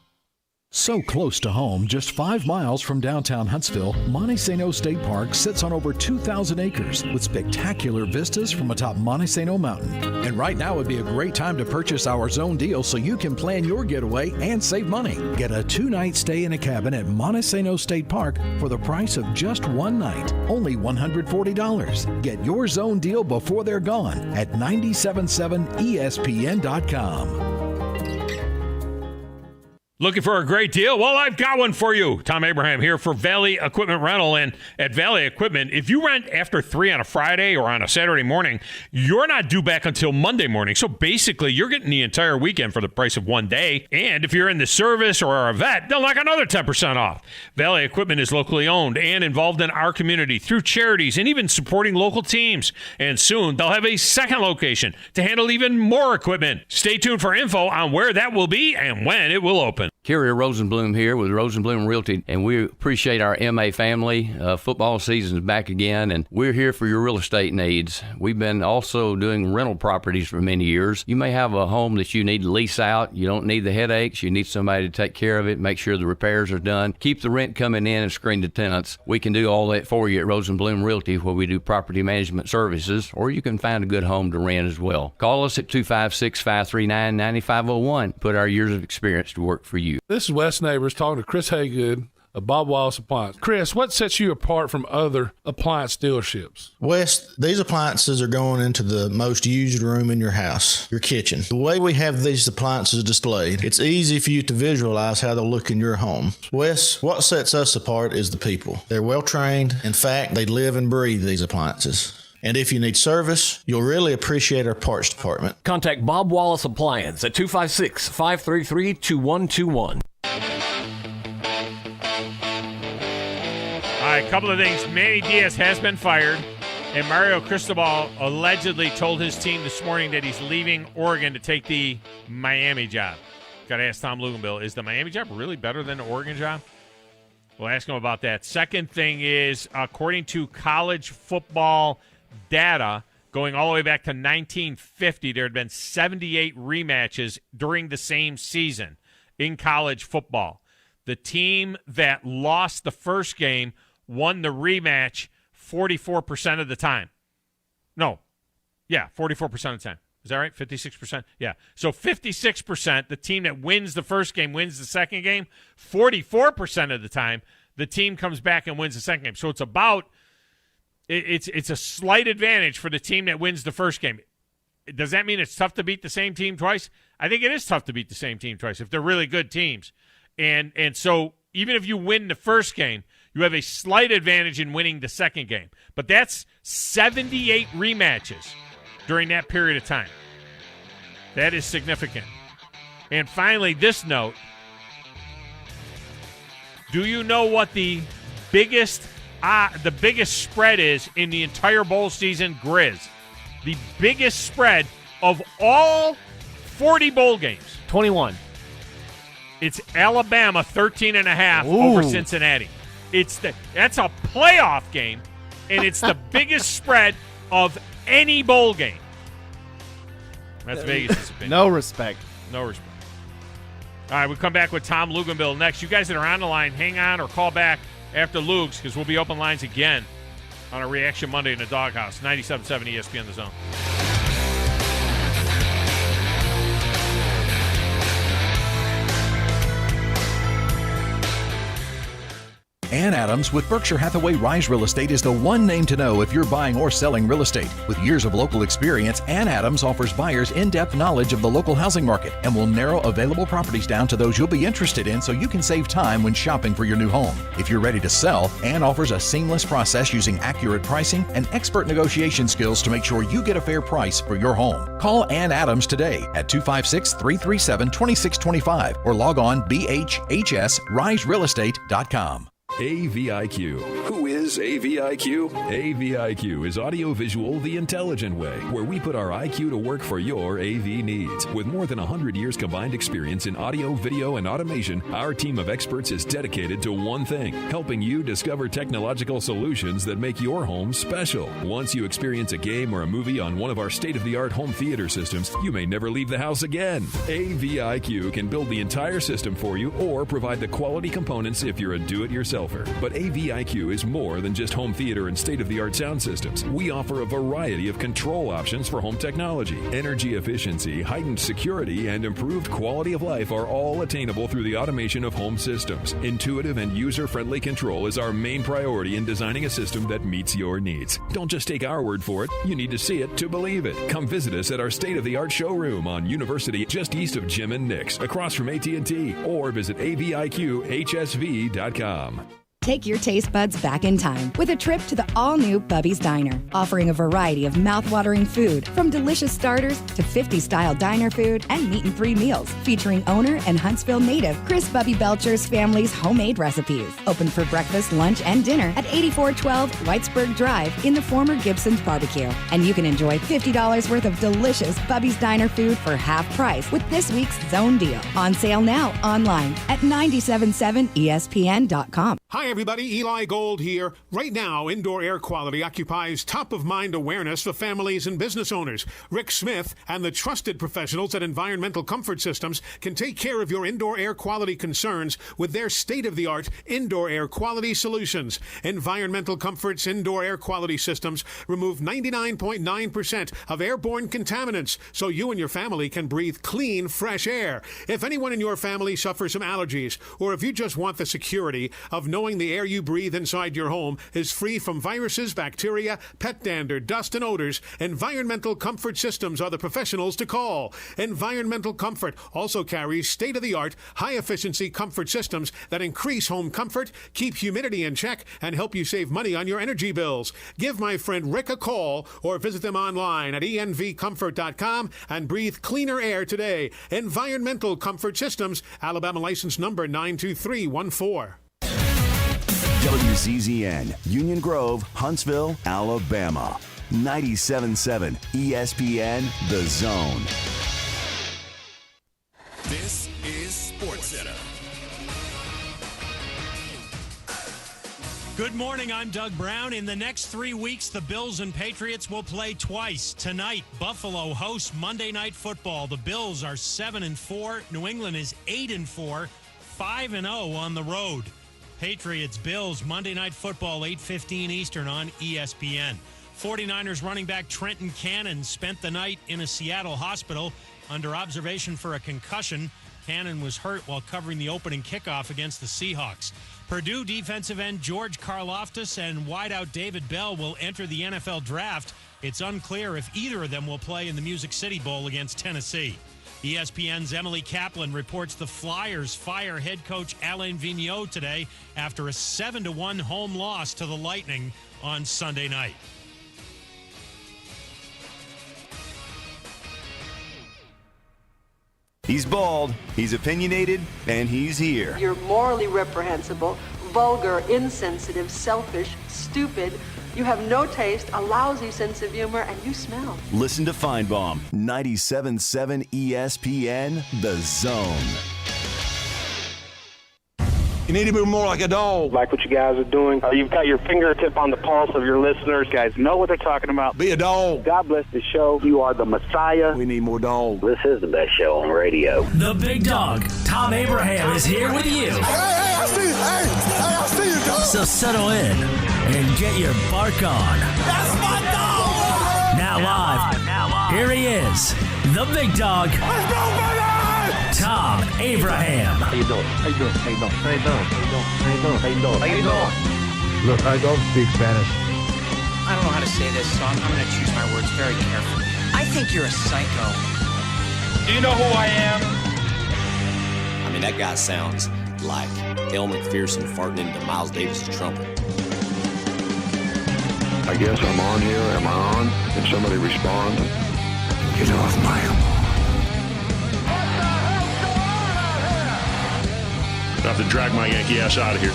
So close to home, just 5 miles from downtown Huntsville, Montesano State Park sits on over 2,000 acres with spectacular vistas from atop Montesano Mountain. And right now would be a great time to purchase our zone deal so you can plan your getaway and save money. Get a 2-night stay in a cabin at Montesano State Park for the price of just 1 night, only $140. Get your zone deal before they're gone at 977ESPN.com. Looking for a great deal? Well, I've got one for you. Thom Abraham here for Valley Equipment Rental. And at Valley Equipment, if you rent after 3 on a Friday or on a Saturday morning, you're not due back until Monday morning. So basically, you're getting the entire weekend for the price of 1 day. And if you're in the service or are a vet, they'll knock another 10% off. Valley Equipment is locally owned and involved in our community through charities and even supporting local teams. And soon, they'll have a second location to handle even more equipment. Stay tuned for info on where that will be and when it will open. Carrier Rosenblum here with Rosenblum Realty, and we appreciate our MA family. Football season is back again, and we're here for your real estate needs. We've been also doing rental properties for many years. You may have a home that you need to lease out. You don't need the headaches. You need somebody to take care of it, make sure the repairs are done, keep the rent coming in, and screen the tenants. We can do all that for you at Rosenblum Realty, where we do property management services, or you can find a good home to rent as well. Call us at 256-539-9501. Put our years of experience to work for you. This is Wes Neighbors talking to Chris Haygood of Bob Wallace Appliance. Chris, what sets you apart from other appliance dealerships? Wes, these appliances are going into the most used room in your house, your kitchen. The way we have these appliances displayed, it's easy for you to visualize how they'll look in your home. Wes, what sets us apart is the people. They're well trained. In fact, they live and breathe these appliances. And if you need service, you'll really appreciate our parts department. Contact Bob Wallace Appliance at 256-533-2121. All right, a couple of things. Manny Diaz has been fired, and Mario Cristobal allegedly told his team this morning that he's leaving Oregon to take the Miami job. Got to ask Tom Luginbill, is the Miami job really better than the Oregon job? We'll ask him about that. Second thing is, according to college football data, going all the way back to 1950, there had been 78 rematches during the same season in college football. The team that lost the first game won the rematch 44% of the time. 44% of the time. Is that right? 56%? Yeah. So 56%, the team that wins the first game wins the second game. 44% of the time, the team comes back and wins the second game. So it's about it's a slight advantage for the team that wins the first game. Does that mean it's tough to beat the same team twice? I think it is tough to beat the same team twice if they're really good teams. And so even if you win the first game, you have a slight advantage in winning the second game. But that's 78 rematches during that period of time. That is significant. And finally, this note. Do you know what the biggest spread is in the entire bowl season, Grizz? The biggest spread of all 40 bowl games. 21. It's Alabama 13.5 over Cincinnati. That's a playoff game, and it's the biggest spread of any bowl game. That's Vegas' opinion. No respect. No respect. All right, we'll come back with Tom Luginbill next. You guys that are on the line, hang on or call back after Lugs, because we'll be open lines again on a Reaction Monday in the Doghouse. 97.7 ESPN The Zone. Ann Adams with Berkshire Hathaway Rise Real Estate is the one name to know if you're buying or selling real estate. With years of local experience, Ann Adams offers buyers in-depth knowledge of the local housing market and will narrow available properties down to those you'll be interested in so you can save time when shopping for your new home. If you're ready to sell, Ann offers a seamless process using accurate pricing and expert negotiation skills to make sure you get a fair price for your home. Call Ann Adams today at 256-337-2625 or log on bhhsriserealestate.com. AVIQ. Who is AVIQ? AVIQ is audiovisual the intelligent way, where we put our IQ to work for your AV needs. With more than 100 years combined experience in audio, video, and automation, our team of experts is dedicated to one thing, helping you discover technological solutions that make your home special. Once you experience a game or a movie on one of our state-of-the-art home theater systems, you may never leave the house again. AVIQ can build the entire system for you or provide the quality components if you're a do-it-yourselfer. But AVIQ is more than just home theater and state-of-the-art sound systems. We offer a variety of control options for home technology. Energy efficiency, heightened security, and improved quality of life are all attainable through the automation of home systems. Intuitive and user-friendly control is our main priority in designing a system that meets your needs. Don't just take our word for it. You need to see it to believe it. Come visit us at our state-of-the-art showroom on University, just east of Jim and Nick's, across from AT&T, or visit aviqhsv.com. Take your taste buds back in time with a trip to the all-new Bubby's Diner, offering a variety of mouth-watering food, from delicious starters to 50-style diner food and meat-and-three meals, featuring owner and Huntsville native Chris Bubby Belcher's family's homemade recipes. Open for breakfast, lunch, and dinner at 8412 Whitesburg Drive in the former Gibson's Barbecue. And you can enjoy $50 worth of delicious Bubby's Diner food for half price with this week's Zone Deal. On sale now online at 977ESPN.com. Hi, everybody. Eli Gold here. Right now, indoor air quality occupies top-of-mind awareness for families and business owners. Rick Smith and the trusted professionals at Environmental Comfort Systems can take care of your indoor air quality concerns with their state-of-the-art indoor air quality solutions. Environmental Comfort's indoor air quality systems remove 99.9% of airborne contaminants so you and your family can breathe clean, fresh air. If anyone in your family suffers from allergies, or if you just want the security of knowing the air you breathe inside your home is free from viruses, bacteria, pet dander, dust, and odors, Environmental Comfort Systems are the professionals to call. Environmental Comfort also carries state-of-the-art, high-efficiency comfort systems that increase home comfort, keep humidity in check, and help you save money on your energy bills. Give my friend Rick a call or visit them online at envcomfort.com and breathe cleaner air today. Environmental Comfort Systems, Alabama license number 92314. WCZN, Union Grove, Huntsville, Alabama. 97.7 ESPN, The Zone. This is SportsCenter. Good morning, I'm Doug Brown. In the next 3 weeks, the Bills and Patriots will play twice. Tonight, Buffalo hosts Monday Night Football. The Bills are 7-4. New England is 8-4, 5-0 on the road. Patriots, Bills, Monday Night Football, 8:15 Eastern on ESPN. 49ers running back Trenton Cannon spent the night in a Seattle hospital under observation for a concussion. Cannon was hurt while covering the opening kickoff against the Seahawks. Purdue defensive end George Karlaftis and wideout David Bell will enter the NFL draft. It's unclear if either of them will play in the Music City Bowl against Tennessee. ESPN's Emily Kaplan reports the Flyers fire head coach Alain Vigneault today after a 7-1 home loss to the Lightning on Sunday night. He's bald, he's opinionated, and he's here. You're morally reprehensible, vulgar, insensitive, selfish, stupid. You have no taste, a lousy sense of humor, and you smell. Listen to Feinbaum, 97.7 ESPN, The Zone. You need to be more like a dog. Like what you guys are doing. You've got your fingertip on the pulse of your listeners. You guys know what they're talking about. Be a dog. God bless the show. You are the Messiah. We need more dogs. This is the best show on radio. The big dog, Thom Abraham, is here with you. Hey, I see you. I see you, dog. So settle in and get your bark on. That's my dog. Now live, here he is, the big dog. Let's go, baby! Thom Abraham. How you doing? How you doing? How you doing? How you doing? How you doing? How you doing? How you doing? Look, I don't speak Spanish. I don't know how to say this, so I'm going to choose my words very carefully. I think you're a psycho. Do you know who I am? I mean, that guy sounds like El McPherson farting into Miles Davis' trumpet. I guess I'm on here. Am I on? Can somebody respond? Get off my lawn. I have to drag my Yankee ass out of here.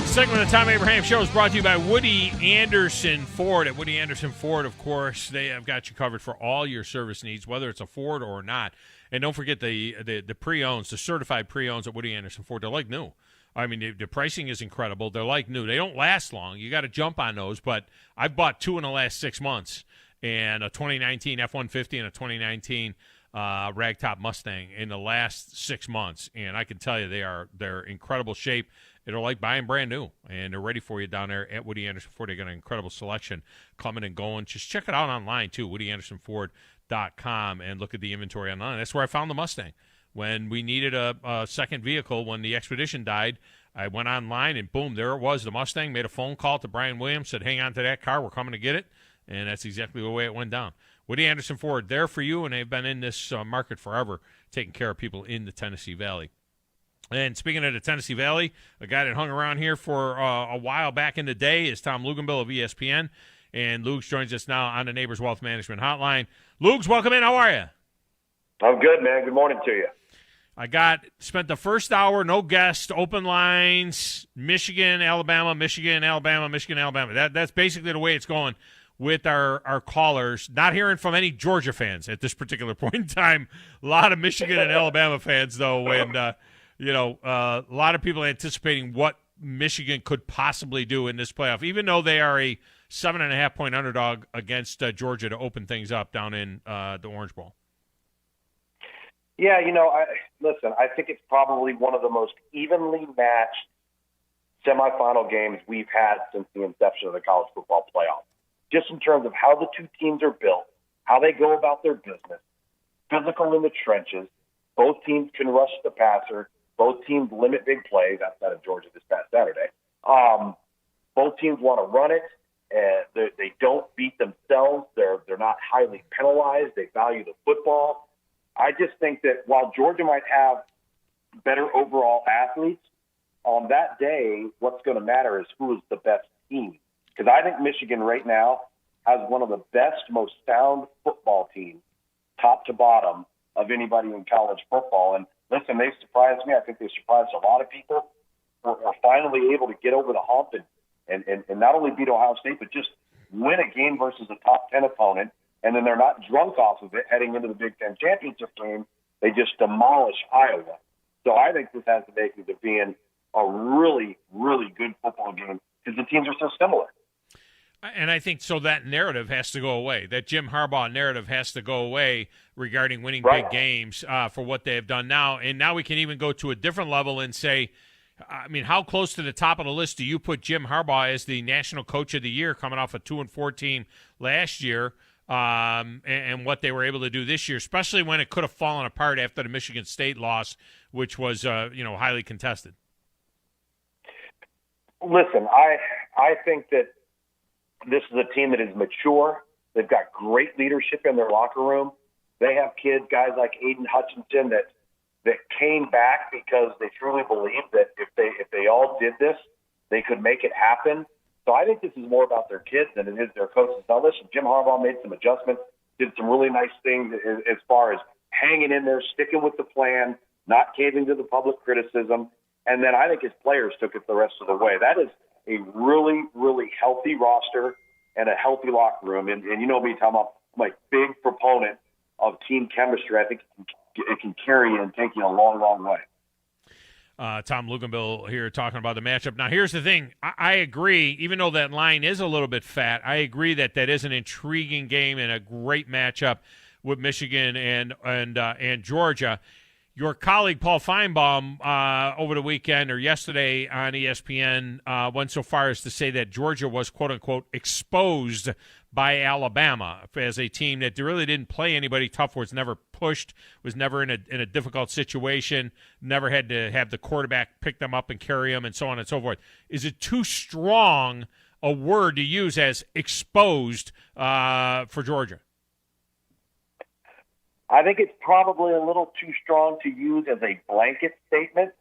Segment of the Thom Abraham Show is brought to you by Woody Anderson Ford. At Woody Anderson Ford, of course, they have got you covered for all your service needs, whether it's a Ford or not. And don't forget the pre-owns, the certified pre-owns at Woody Anderson Ford. They're like new. I mean, the pricing is incredible. They're like new. They don't last long. You got to jump on those. But I've bought two in the last 6 months. And a 2019 F-150 and a 2019 Ragtop Mustang in the last 6 months. And I can tell you they're incredible shape. They're like buying brand new. And they're ready for you down there at Woody Anderson Ford. They got an incredible selection coming and going. Just check it out online, too, WoodyAndersonFord.com, and look at the inventory online. That's where I found the Mustang. When we needed a second vehicle, when the Expedition died, I went online, and boom, there it was, the Mustang. Made a phone call to Brian Williams, said, hang on to that car. We're coming to get it. And that's exactly the way it went down. Woody Anderson Ford, there for you, and they've been in this market forever, taking care of people in the Tennessee Valley. And speaking of the Tennessee Valley, a guy that hung around here for a while back in the day is Tom Luginbill of ESPN. And Lugs joins us now on the Neighbors Wealth Management Hotline. Lugs, welcome in. How are you? I'm good, man. Good morning to you. I spent the first hour, no guests, open lines, Michigan, Alabama, Michigan, Alabama, Michigan, Alabama. That's basically the way it's going. with our callers. Not hearing from any Georgia fans at this particular point in time. A lot of Michigan and Alabama fans, though, and a lot of people anticipating what Michigan could possibly do in this playoff, even though they are a 7.5-point underdog against Georgia to open things up down in the Orange Bowl. Yeah, I think it's probably one of the most evenly matched semifinal games we've had since the inception of the college football playoff. Just in terms of how the two teams are built, how they go about their business, physical in the trenches. Both teams can rush the passer. Both teams limit big plays outside of Georgia this past Saturday. Both teams want to run it. They don't beat themselves. They're not highly penalized. They value the football. I just think that while Georgia might have better overall athletes, on that day, what's going to matter is who is the best team. Because I think Michigan right now has one of the best, most sound football teams, top to bottom, of anybody in college football. And listen, they've surprised me. I think they've surprised a lot of people. We're finally able to get over the hump and not only beat Ohio State, but just win a game versus a top 10 opponent. And then they're not drunk off of it heading into the Big Ten championship game. They just demolish Iowa. So I think this has the makings of being a really, really good football game because the teams are so similar. And I think so that narrative has to go away. That Jim Harbaugh narrative has to go away regarding winning big games for what they have done now. And now we can even go to a different level and say, I mean, how close to the top of the list do you put Jim Harbaugh as the National Coach of the Year coming off a 2-4 team last year and what they were able to do this year, especially when it could have fallen apart after the Michigan State loss, which was highly contested? Listen, I think that this is a team that is mature. They've got great leadership in their locker room. They have kids, guys like Aiden Hutchinson, that came back because they truly believed that if they all did this, they could make it happen. So I think this is more about their kids than it is their coaches. Now, listen, Jim Harbaugh made some adjustments, did some really nice things as far as hanging in there, sticking with the plan, not caving to the public criticism. And then I think his players took it the rest of the way. That is a really, really healthy roster and a healthy locker room. And you know me, Thom, I'm a big proponent of team chemistry. I think it can carry you and take you a long, long way. Thom Luginbill here talking about the matchup. Now, here's the thing. I agree, even though that line is a little bit fat, I agree that is an intriguing game and a great matchup with Michigan and Georgia. Your colleague Paul Feinbaum over the weekend or yesterday on ESPN went so far as to say that Georgia was, quote-unquote, exposed by Alabama as a team that really didn't play anybody tough, was never pushed, was never in a difficult situation, never had to have the quarterback pick them up and carry them, and so on and so forth. Is it too strong a word to use as exposed for Georgia? I think it's probably a little too strong to use as a blanket statement,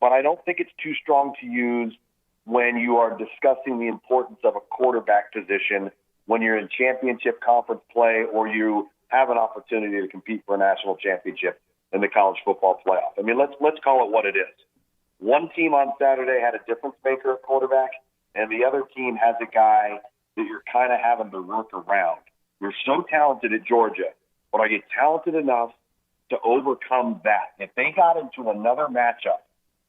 but I don't think it's too strong to use when you are discussing the importance of a quarterback position when you're in championship conference play or you have an opportunity to compete for a national championship in the college football playoff. I mean, let's call it what it is. One team on Saturday had a difference maker at quarterback, and the other team has a guy that you're kind of having to work around. You're so talented at Georgia, but are you talented enough to overcome that? If they got into another matchup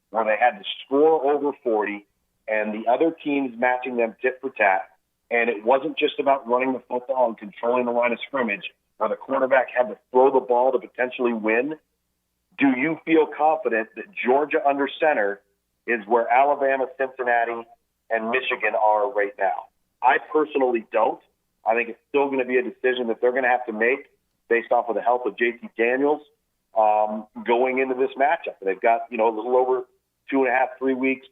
where they had to score over 40 and the other team's matching them tit for tat, and it wasn't just about running the football and controlling the line of scrimmage where the quarterback had to throw the ball to potentially win, do you feel confident that Georgia under center is where Alabama, Cincinnati, and Michigan are right now? I personally don't. I think it's still going to be a decision that they're going to have to make based off of the health of JT Daniels going into this matchup. And they've got, a little over 2.5, 3 weeks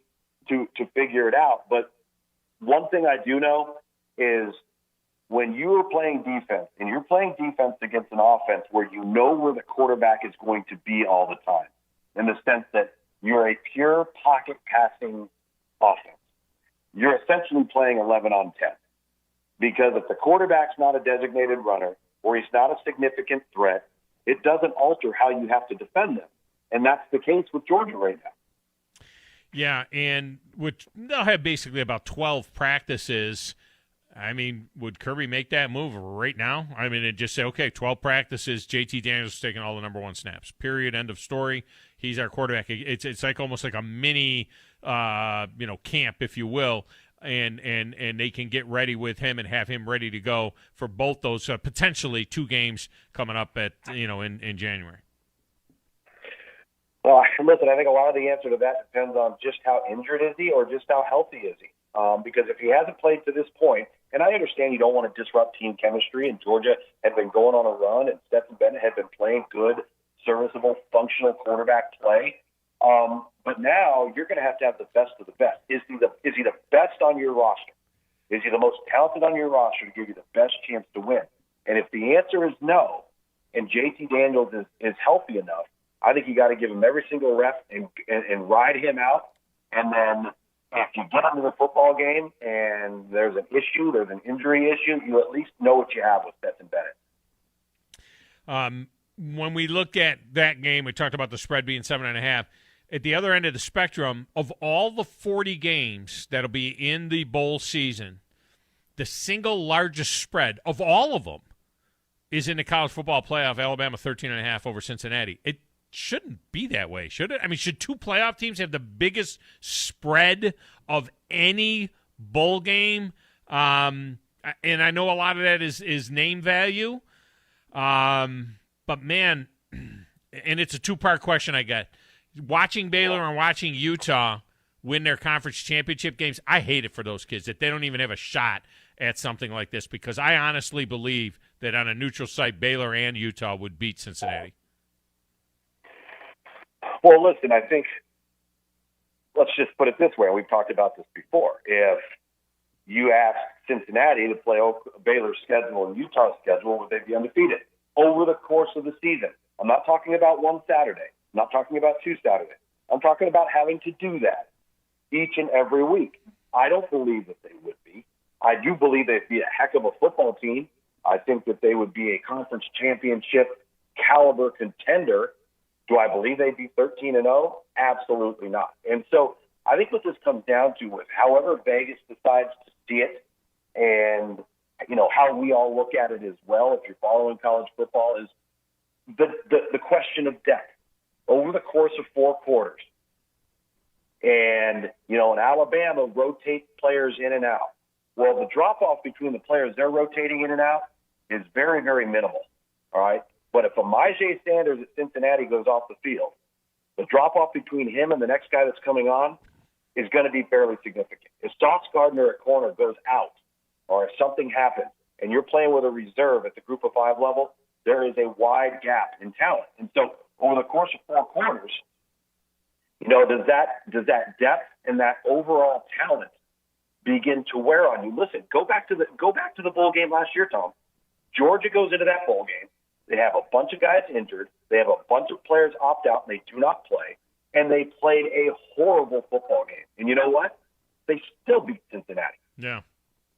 to figure it out. But one thing I do know is when you are playing defense, and you're playing defense against an offense where you know where the quarterback is going to be all the time, in the sense that you're a pure pocket passing offense, you're essentially playing 11 on 10. Because if the quarterback's not a designated runner or he's not a significant threat, it doesn't alter how you have to defend them. And that's the case with Georgia right now. Yeah, and they'll have basically about 12 practices. I mean, would Kirby make that move right now? I mean, and just say, okay, 12 practices, JT Daniels is taking all the number one snaps. Period. End of story. He's our quarterback. It's like almost like a mini, camp, if you will, and they can get ready with him and have him ready to go for both those potentially 2 games coming up at in January. Well, listen, I think a lot of the answer to that depends on just how injured is he or just how healthy is he. Because if he hasn't played to this point, and I understand you don't want to disrupt team chemistry, and Georgia had been going on a run, and Stetson Bennett had been playing good, serviceable, functional quarterback play. But now you're going to have the best of the best. Is he the best on your roster? Is he the most talented on your roster to give you the best chance to win? And if the answer is no, and JT Daniels is healthy enough, I think you got to give him every single rep and ride him out. And then if you get into the football game and there's an issue, there's an injury issue, you at least know what you have with Stetson Bennett. When we look at that game, we talked about the spread being 7.5. At the other end of the spectrum, of all the 40 games that'll be in the bowl season, the single largest spread of all of them is in the college football playoff, Alabama 13.5 over Cincinnati. It shouldn't be that way, should it? I mean, should 2 playoff teams have the biggest spread of any bowl game? And I know a lot of that is name value. But, man, and it's a 2-part question I get. Watching Baylor and watching Utah win their conference championship games, I hate it for those kids that they don't even have a shot at something like this, because I honestly believe that on a neutral site, Baylor and Utah would beat Cincinnati. Well, listen, I think let's just put it this way. We've talked about this before. If you ask Cincinnati to play Baylor's schedule and Utah's schedule, would they be undefeated over the course of the season? I'm not talking about one Saturday. I'm not talking about 2 Saturdays. I'm talking about having to do that each and every week. I don't believe that they would be. I do believe they'd be a heck of a football team. I think that they would be a conference championship caliber contender. Do I believe they'd be 13-0? Absolutely not. And so I think what this comes down to is however Vegas decides to see it, and how we all look at it as well, if you're following college football, is the question of depth over the course of 4 quarters. And, in Alabama rotate players in and out. Well, the drop-off between the players they're rotating in and out is very, very minimal, all right? But if Amaje Sanders at Cincinnati goes off the field, the drop-off between him and the next guy that's coming on is going to be fairly significant. If Sauce Gardner at corner goes out, or if something happens, and you're playing with a reserve at the group of 5 level, there is a wide gap in talent. And so over the course of 4 quarters, does that depth and that overall talent begin to wear on you? Listen, go back to the bowl game last year, Tom. Georgia goes into that bowl game. They have a bunch of guys injured. They have a bunch of players opt out, and they do not play. And they played a horrible football game. And you know what? They still beat Cincinnati. Yeah.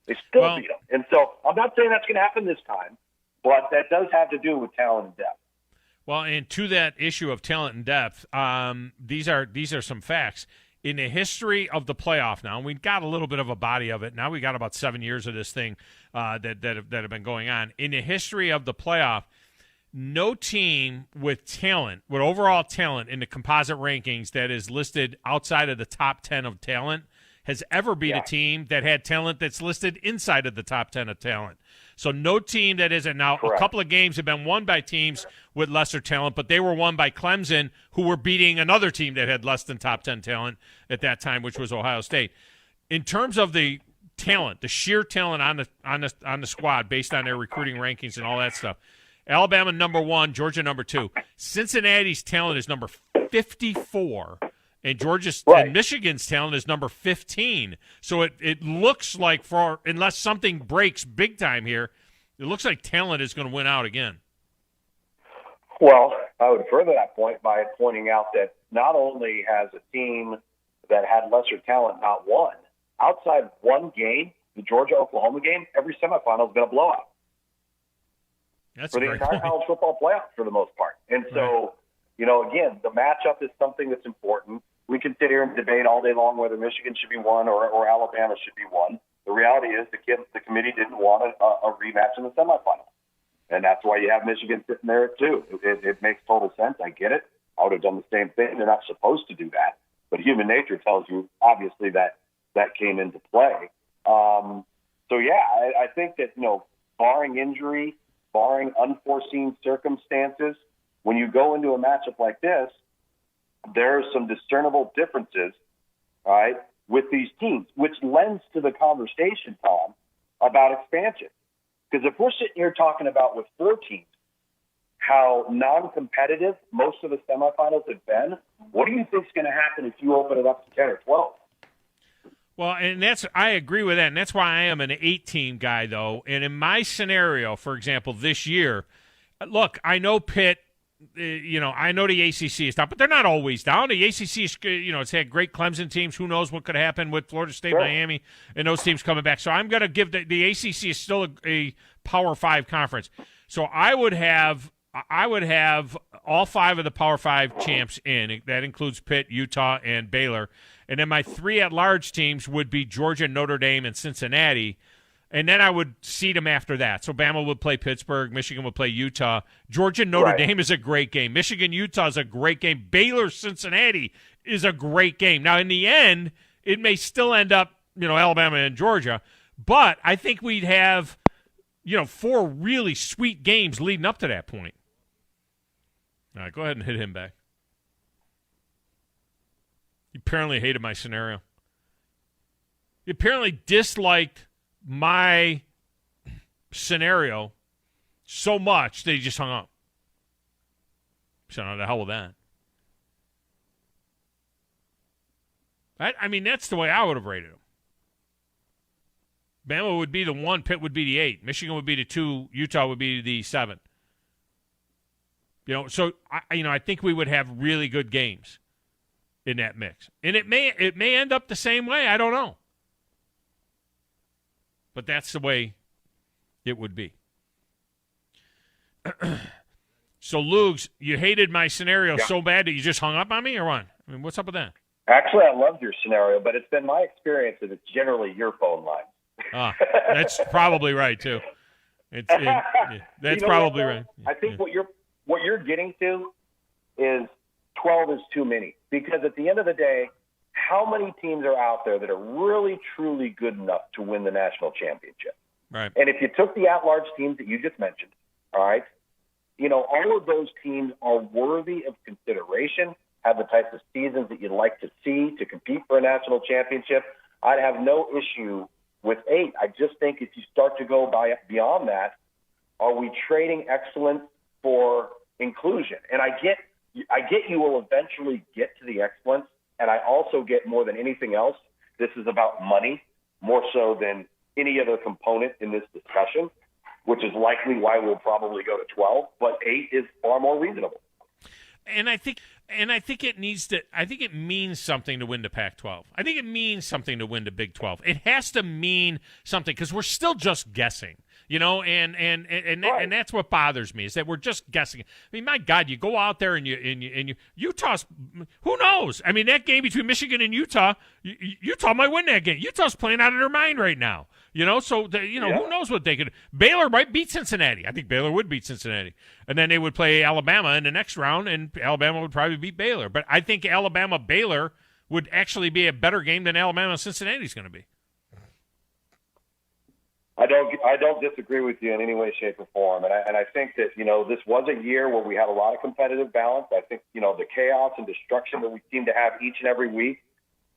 They still beat them. And so I'm not saying that's going to happen this time, but that does have to do with talent and depth. Well, and to that issue of talent and depth, these are some facts. In the history of the playoff now, and we've got a little bit of a body of it. Now we got about 7 years of this thing that have been going on. In the history of the playoff, no team with overall talent in the composite rankings that is listed outside of the top 10 of talent has ever beat a team that had talent that's listed inside of the top 10 of talent. So no team that isn't. Now, a couple of games have been won by teams with lesser talent, but they were won by Clemson, who were beating another team that had less than top 10 talent at that time, which was Ohio State. In terms of the talent, the sheer talent on the squad based on their recruiting rankings and all that stuff, Alabama number 1, Georgia number 2. Cincinnati's talent is number 54. And and Michigan's talent is number 15. So it looks like, unless something breaks big time here, it looks like talent is going to win out again. Well, I would further that point by pointing out that not only has a team that had lesser talent not won, outside one game, the Georgia-Oklahoma game, every semifinal has been a blowout. That's for the entire college football playoff for the most part. And so, again, the matchup is something that's important. We can sit here and debate all day long whether Michigan should be 1 or Alabama should be 1. The reality is the committee didn't want a rematch in the semifinals. And that's why you have Michigan sitting there at 2. It makes total sense. I get it. I would have done the same thing. They're not supposed to do that. But human nature tells you, obviously, that came into play. I think that, barring injury, barring unforeseen circumstances, when you go into a matchup like this, there are some discernible differences, all right, with these teams, which lends to the conversation, Tom, about expansion. Because if we're sitting here talking about with 4 teams, how non-competitive most of the semifinals have been, what do you think is going to happen if you open it up to 10 or 12? Well, and I agree with that, and that's why I am an 8-team guy, though. And in my scenario, for example, this year, look, I know Pitt, I know the ACC is down, but they're not always down. The ACC is, it's had great Clemson teams. Who knows what could happen with Florida State, sure. Miami, and those teams coming back. So I'm going to give the ACC is still a Power 5 conference. So I would have all 5 of the Power 5 champs in. That includes Pitt, Utah, and Baylor. And then my 3 at-large teams would be Georgia, Notre Dame, and Cincinnati. And then I would seed them after that. So Bama would play Pittsburgh. Michigan would play Utah. Georgia, Notre Dame is a great game. Michigan, Utah is a great game. Baylor, Cincinnati is a great game. Now, in the end, it may still end up, Alabama and Georgia. But I think we'd have, 4 really sweet games leading up to that point. All right, go ahead and hit him back. You apparently hated my scenario. You apparently disliked my scenario so much that he just hung up. So, the hell with that. I mean, that's the way I would have rated him. Bama would be the 1, Pitt would be the 8, Michigan would be the 2, Utah would be the 7. So I think we would have really good games in that mix, and it may end up the same way. I don't know, but that's the way it would be. So, Lugs, you hated my scenario so bad that you just hung up on me, or what? I mean, what's up with that? Actually, I loved your scenario, but it's been my experience that it's generally your phone line. That's probably right too. That's probably right. I think what you're getting to is 12 is too many, because at the end of the day, how many teams are out there that are really, truly good enough to win the national championship? Right. And if you took the at-large teams that you just mentioned, all right, all of those teams are worthy of consideration, have the types of seasons that you'd like to see to compete for a national championship. I'd have no issue with 8. I just think if you start to go beyond that, are we trading excellence for inclusion? And I get you will eventually get to the excellence, and I also get, more than anything else, this is about money more so than any other component in this discussion, which is likely why we'll probably go to 12, but 8 is far more reasonable. And I think it needs to. I think it means something to win the Pac-12. I think it means something to win the Big 12. It has to mean something, because we're still just guessing, and that's what bothers me, is that we're just guessing. I mean, my God, you go out there and you Utah's, who knows? I mean, that game between Michigan and Utah might win that game. Utah's playing out of their mind right now. Who knows what they could. Baylor might beat Cincinnati. I think Baylor would beat Cincinnati. And then they would play Alabama in the next round, and Alabama would probably beat Baylor. But I think Alabama-Baylor would actually be a better game than Alabama-Cincinnati is going to be. I don't disagree with you in any way, shape, or form. And I think that, this was a year where we had a lot of competitive balance. I think, the chaos and destruction that we seem to have each and every week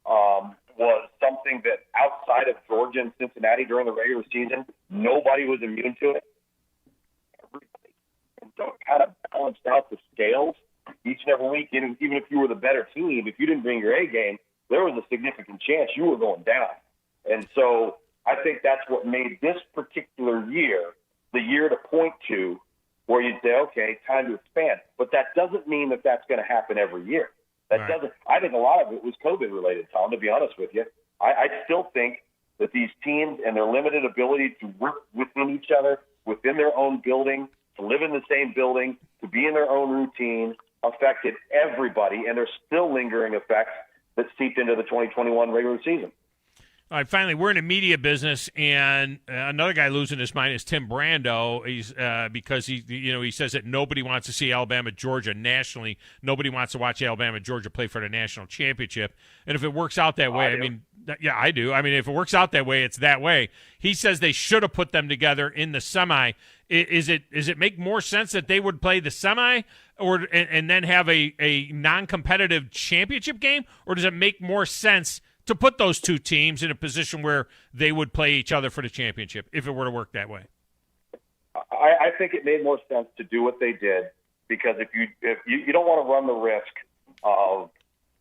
was something that, outside of Georgia and Cincinnati during the regular season, nobody was immune to it. And so it kind of balanced out the scales each and every week. And even if you were the better team, if you didn't bring your A game, there was a significant chance you were going down. And so I think that's what made this particular year the year to point to, where you'd say, okay, time to expand. But that doesn't mean that that's going to happen every year. I think a lot of it was COVID related, Tom, to be honest with you. I still think that these teams and their limited ability to work within each other, within their own building, to live in the same building, to be in their own routine, affected everybody, and there's still lingering effects that seeped into the 2021 regular season. All right, finally, we're in a media business, and another guy losing his mind is Tim Brando. He's because he says that nobody wants to see Alabama Georgia nationally. Nobody wants to watch Alabama Georgia play for the national championship. And if it works out that way, I do. I mean, if it works out that way, it's that way. He says they should have put them together in the semi. Is it make more sense that they would play the semi and then have a non-competitive championship game, or does it make more sense to put those two teams in a position where they would play each other for the championship if it were to work that way? I think it made more sense to do what they did, because if you don't want to run the risk of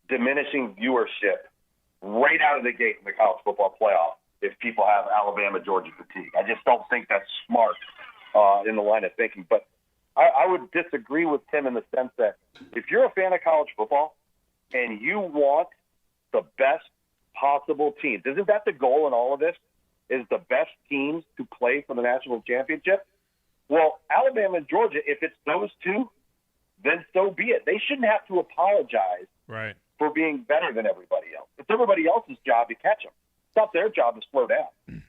diminishing viewership right out of the gate in the college football playoff if people have Alabama Georgia fatigue. I just don't think that's smart in the line of thinking. But I would disagree with Tim in the sense that if you're a fan of college football and you want the best possible teams, isn't that the goal in all of this, is the best teams to play for the national championship? Well, Alabama and Georgia, if it's those two, then so be it. They shouldn't have to apologize for being better than everybody else. It's everybody else's job to catch them. It's not their job to slow down.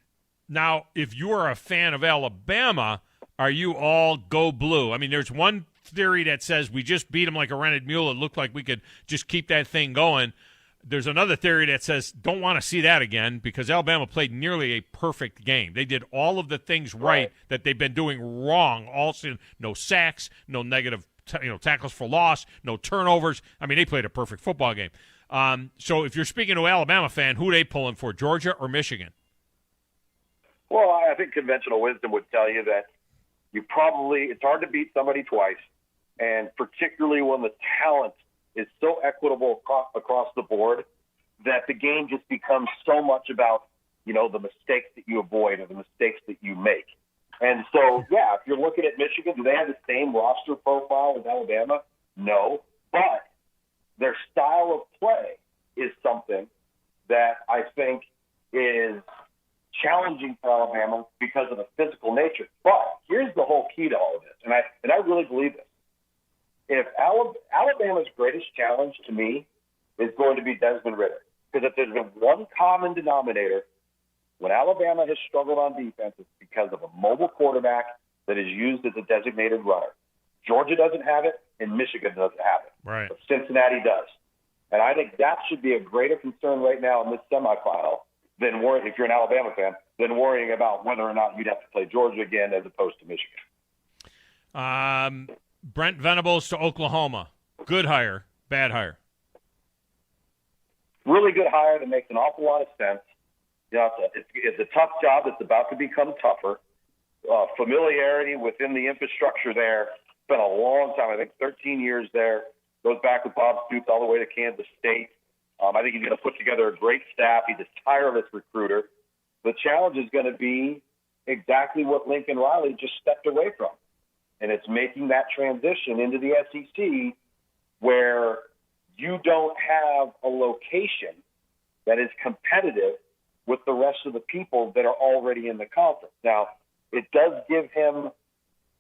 Now, if you are a fan of Alabama, are you all go blue? I mean, there's one theory that says we just beat them like a rented mule. It looked like we could just keep that thing going. There's another theory that says don't want to see that again, because Alabama played nearly a perfect game. They did all of the things right that they've been doing wrong all season. No sacks, no negative tackles for loss, no turnovers. I mean, they played a perfect football game. So if you're speaking to an Alabama fan, who are they pulling for, Georgia or Michigan? Well, I think conventional wisdom would tell you that it's hard to beat somebody twice, and particularly when the talent is so equitable across the board that the game just becomes so much about, the mistakes that you avoid or the mistakes that you make. And so, if you're looking at Michigan, do they have the same roster profile as Alabama? No. But their style of play is something that I think is challenging for Alabama because of the physical nature. But here's the whole key to all of this, and I really believe this. If Alabama's greatest challenge to me is going to be Desmond Ridder, because if there's been one common denominator when Alabama has struggled on defense, it's because of a mobile quarterback that is used as a designated runner. Georgia doesn't have it, and Michigan doesn't have it. Right. But Cincinnati does. And I think that should be a greater concern right now in this semifinal than worrying, if you're an Alabama fan, than worrying about whether or not you'd have to play Georgia again as opposed to Michigan. Brent Venables to Oklahoma. Good hire, bad hire? Really good hire that makes an awful lot of sense. It's a tough job that's about to become tougher. Familiarity within the infrastructure there. Spent a long time, I think 13 years there. Goes back with Bob Stoops all the way to Kansas State. I think he's going to put together a great staff. He's a tireless recruiter. The challenge is going to be exactly what Lincoln Riley just stepped away from. And it's making that transition into the SEC where you don't have a location that is competitive with the rest of the people that are already in the conference. Now, it does give him,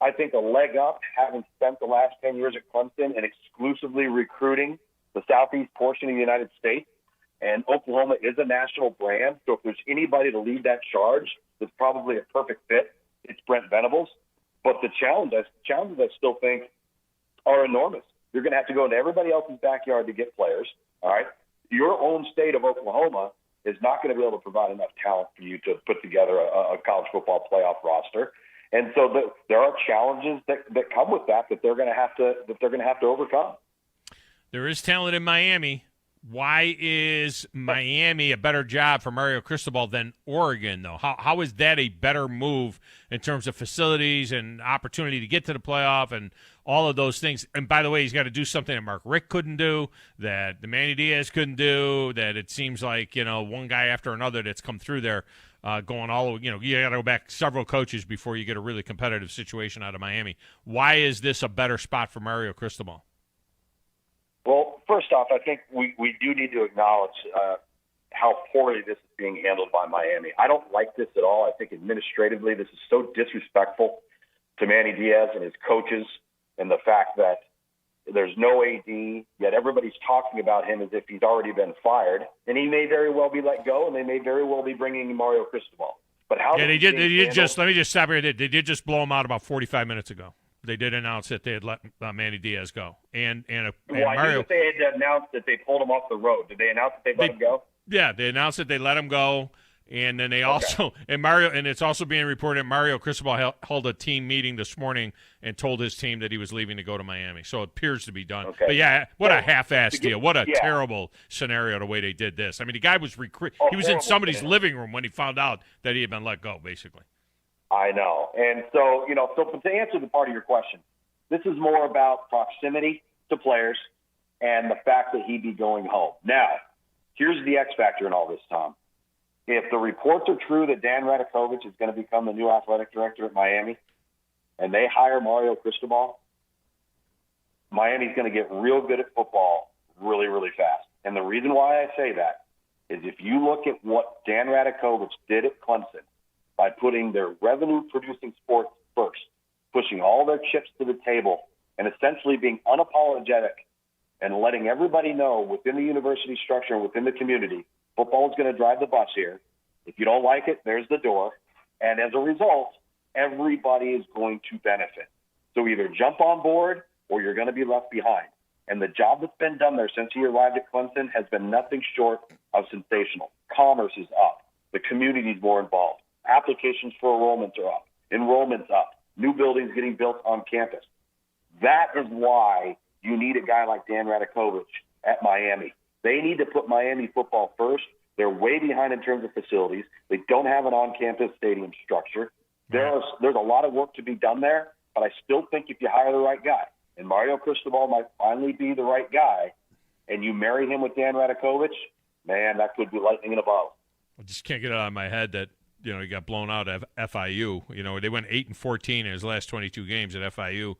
I think, a leg up, having spent the last 10 years at Clemson and exclusively recruiting the southeast portion of the United States. And Oklahoma is a national brand, so if there's anybody to lead that charge that's probably a perfect fit, it's Brent Venables. But the challenges I still think are enormous. You're going to have to go into everybody else's backyard to get players, all right? Your own state of Oklahoma is not going to be able to provide enough talent for you to put together a college football playoff roster. And so there are challenges that come with that they're going to have to overcome. There is talent in Miami. Why is Miami a better job for Mario Cristobal than Oregon, though? How is that a better move in terms of facilities and opportunity to get to the playoff and all of those things? And by the way, he's got to do something that Mark Richt couldn't do, that the Manny Diaz couldn't do, that it seems like, one guy after another that's come through there going all, you got to go back several coaches before you get a really competitive situation out of Miami. Why is this a better spot for Mario Cristobal? Well, first off, I think we do need to acknowledge how poorly this is being handled by Miami. I don't like this at all. I think administratively this is so disrespectful to Manny Diaz and his coaches, and the fact that There's no AD, yet everybody's talking about him as if he's already been fired, and he may very well be let go, and they may very well be bringing Mario Cristobal. But how? Yeah, they did. Let me just stop here. They did just blow him out about 45 minutes ago. They did announce that they had let Manny Diaz go, and I Mario. knew that they had announced that they pulled him off the road. Did they announce that they let him go? Yeah, they announced that they let him go. And then they also and it's also being reported Mario Cristobal held a team meeting this morning and told his team that he was leaving to go to Miami. So it appears to be done. Okay. But yeah, what a half-ass deal! What a terrible scenario the way they did this. I mean, the guy was he was in somebody's living room when he found out that he had been let go. Basically, I know. And so to answer the part of your question, this is more about proximity to players and the fact that he'd be going home. Now, here's the X factor in all this, Tom. If the reports are true that Dan Radakovich is going to become the new athletic director at Miami, and they hire Mario Cristobal, Miami's going to get real good at football really, really fast. And the reason why I say that is if you look at what Dan Radakovich did at Clemson by putting their revenue-producing sports first, pushing all their chips to the table, and essentially being unapologetic and letting everybody know within the university structure and within the community, football is going to drive the bus here. If you don't like it, there's the door. And as a result, everybody is going to benefit. So either jump on board or you're going to be left behind. And the job that's been done there since he arrived at Clemson has been nothing short of sensational. Commerce is up. The community is more involved. Applications for enrollments are up. Enrollment's up. New buildings getting built on campus. That is why you need a guy like Dan Radakovich at Miami. They need to put Miami football first. They're way behind in terms of facilities. They don't have an on-campus stadium structure. There's a lot of work to be done there, but I still think if you hire the right guy, and Mario Cristobal might finally be the right guy, and you marry him with Dan Radakovich, man, that could be lightning in a bottle. I just can't get it out of my head that he got blown out at FIU. They went 8-14 in his last 22 games at FIU.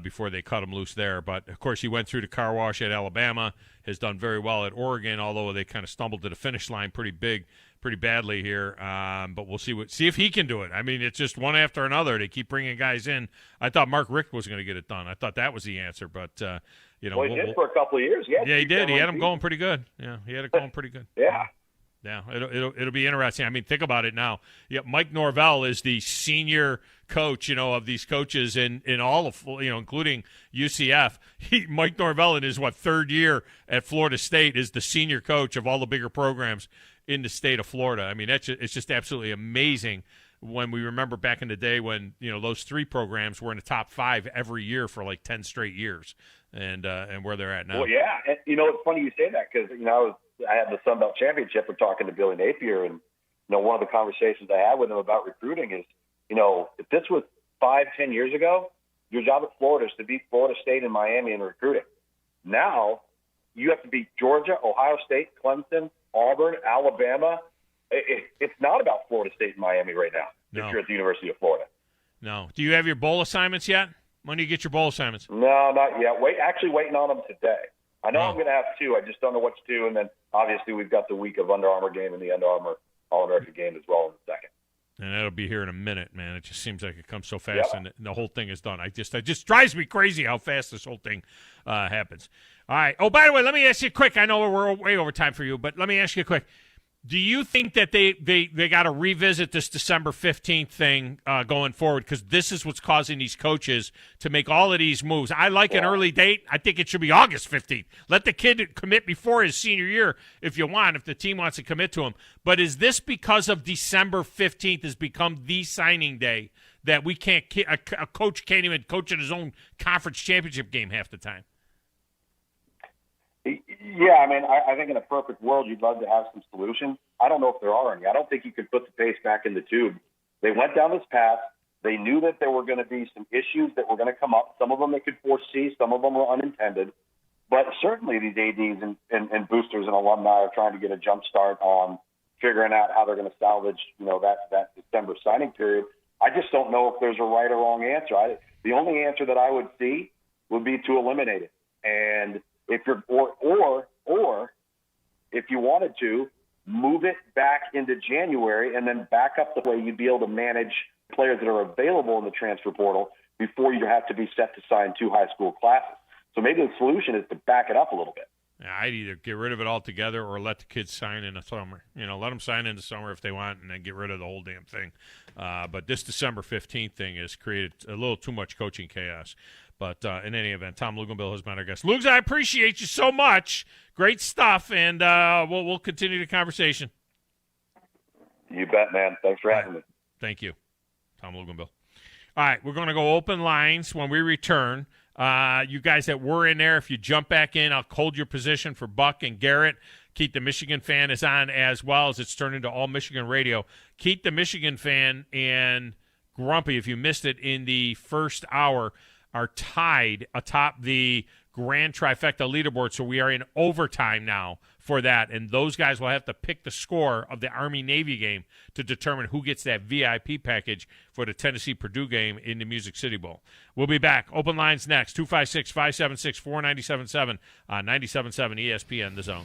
Before they cut him loose there. But, of course, he went through the car wash at Alabama, has done very well at Oregon, although they kind of stumbled to the finish line pretty badly here. But we'll see if he can do it. I mean, it's just one after another. They keep bringing guys in. I thought Mark Richt was going to get it done. I thought that was the answer. But, Well, he did for a couple of years. Yeah, he did. He had him going pretty good. Yeah, he had it going pretty good. Yeah. Yeah, it'll be interesting. I mean, think about it now. Yeah, Mike Norvell is the senior coach, of these coaches in all of, including UCF. Mike Norvell in his third year at Florida State is the senior coach of all the bigger programs in the state of Florida. I mean, it's just absolutely amazing when we remember back in the day when those three programs were in the top 5 every year for like 10 straight years, and where they're at now. Well, yeah, and it's funny you say that because I had the Sun Belt Championship. We're talking to Billy Napier, and one of the conversations I had with him about recruiting is, if this was 5-10 years ago, your job at Florida is to beat Florida State and Miami in recruiting. Now you have to beat Georgia, Ohio State, Clemson, Auburn, Alabama. It's not about Florida State and Miami right now. No. If you're at the University of Florida. No. Do you have your bowl assignments yet? When do you get your bowl assignments? No, not yet. Actually waiting on them today. I know I'm going to have 2. I just don't know what to do. And then, obviously, we've got the week of Under Armour game and the Under Armour All-America game as well in a second. And that'll be here in a minute, man. It just seems like it comes so fast, and the whole thing is done. It just drives me crazy how fast this whole thing happens. All right. Oh, by the way, let me ask you quick. I know we're way over time for you, but let me ask you quick. Do you think that they got to revisit this December 15th thing going forward? Because this is what's causing these coaches to make all of these moves. I like an early date. I think it should be August 15th. Let the kid commit before his senior year if the team wants to commit to him. But is this because of December 15th has become the signing day that we can't a coach can't even coach in his own conference championship game half the time? Yeah, I mean, I think in a perfect world, you'd love to have some solutions. I don't know if there are any. I don't think you could put the pace back in the tube. They went down this path. They knew that there were going to be some issues that were going to come up. Some of them they could foresee. Some of them were unintended. But certainly these ADs and boosters and alumni are trying to get a jump start on figuring out how they're going to salvage, that December signing period. I just don't know if there's a right or wrong answer. The only answer that I would see would be to eliminate it. And if you're or if you wanted to move it back into January and then back up the way you'd be able to manage players that are available in the transfer portal before you have to be set to sign 2 high school classes. So maybe the solution is to back it up a little bit. I'd either get rid of it altogether or let the kids sign in the summer. Let them sign in the summer if they want, and then get rid of the whole damn thing. But this December 15th thing has created a little too much coaching chaos. But in any event, Thom Luginbill has been our guest. Lugs, I appreciate you so much. Great stuff, and we'll continue the conversation. You bet, man. Thanks for having me. Thank you, Thom Luginbill. All right, we're going to go open lines when we return. You guys that were in there, if you jump back in, I'll hold your position for Buck and Garrett. Keep the Michigan Fan is on as well, as it's turned into all Michigan radio. Keep the Michigan Fan and Grumpy, if you missed it in the first hour, are tied atop the grand trifecta leaderboard. So we are in overtime now for that. And those guys will have to pick the score of the Army-Navy game to determine who gets that VIP package for the Tennessee-Purdue game in the Music City Bowl. We'll be back. Open lines next, 256-576-4977 on 97.7 ESPN, The Zone.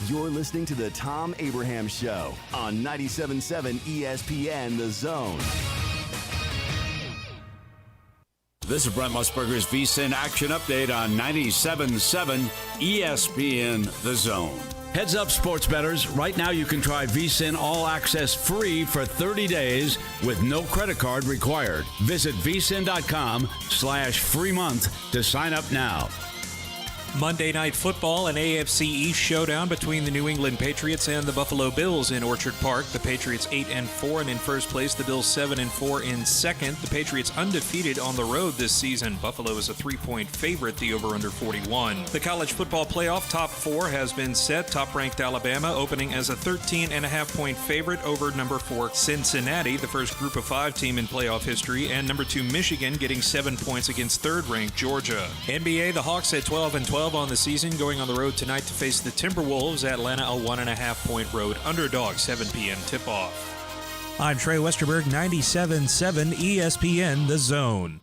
You're listening to the Thom Abraham Show on 97.7 ESPN, The Zone. This is Brent Musburger's VSiN Action Update on 97.7 ESPN, The Zone. Heads up, sports bettors. Right now you can try VSiN All Access free for 30 days with no credit card required. Visit vsin.com/free month to sign up now. Monday Night Football, an AFC East showdown between the New England Patriots and the Buffalo Bills in Orchard Park. The Patriots 8-4 and in first place. The Bills 7-4 in second. The Patriots undefeated on the road this season. Buffalo is a 3-point favorite. The over-under 41. The college football playoff top four has been set. Top-ranked Alabama opening as a 13.5-point favorite over number 4 Cincinnati, the first Group of 5 team in playoff history, and number 2 Michigan getting 7 points against third-ranked Georgia. NBA, the Hawks at 12-12 on the season, going on the road tonight to face the Timberwolves. Atlanta, a 1.5-point road underdog, 7 p.m. tip-off. I'm Trey Westerberg, 97.7 ESPN, The Zone.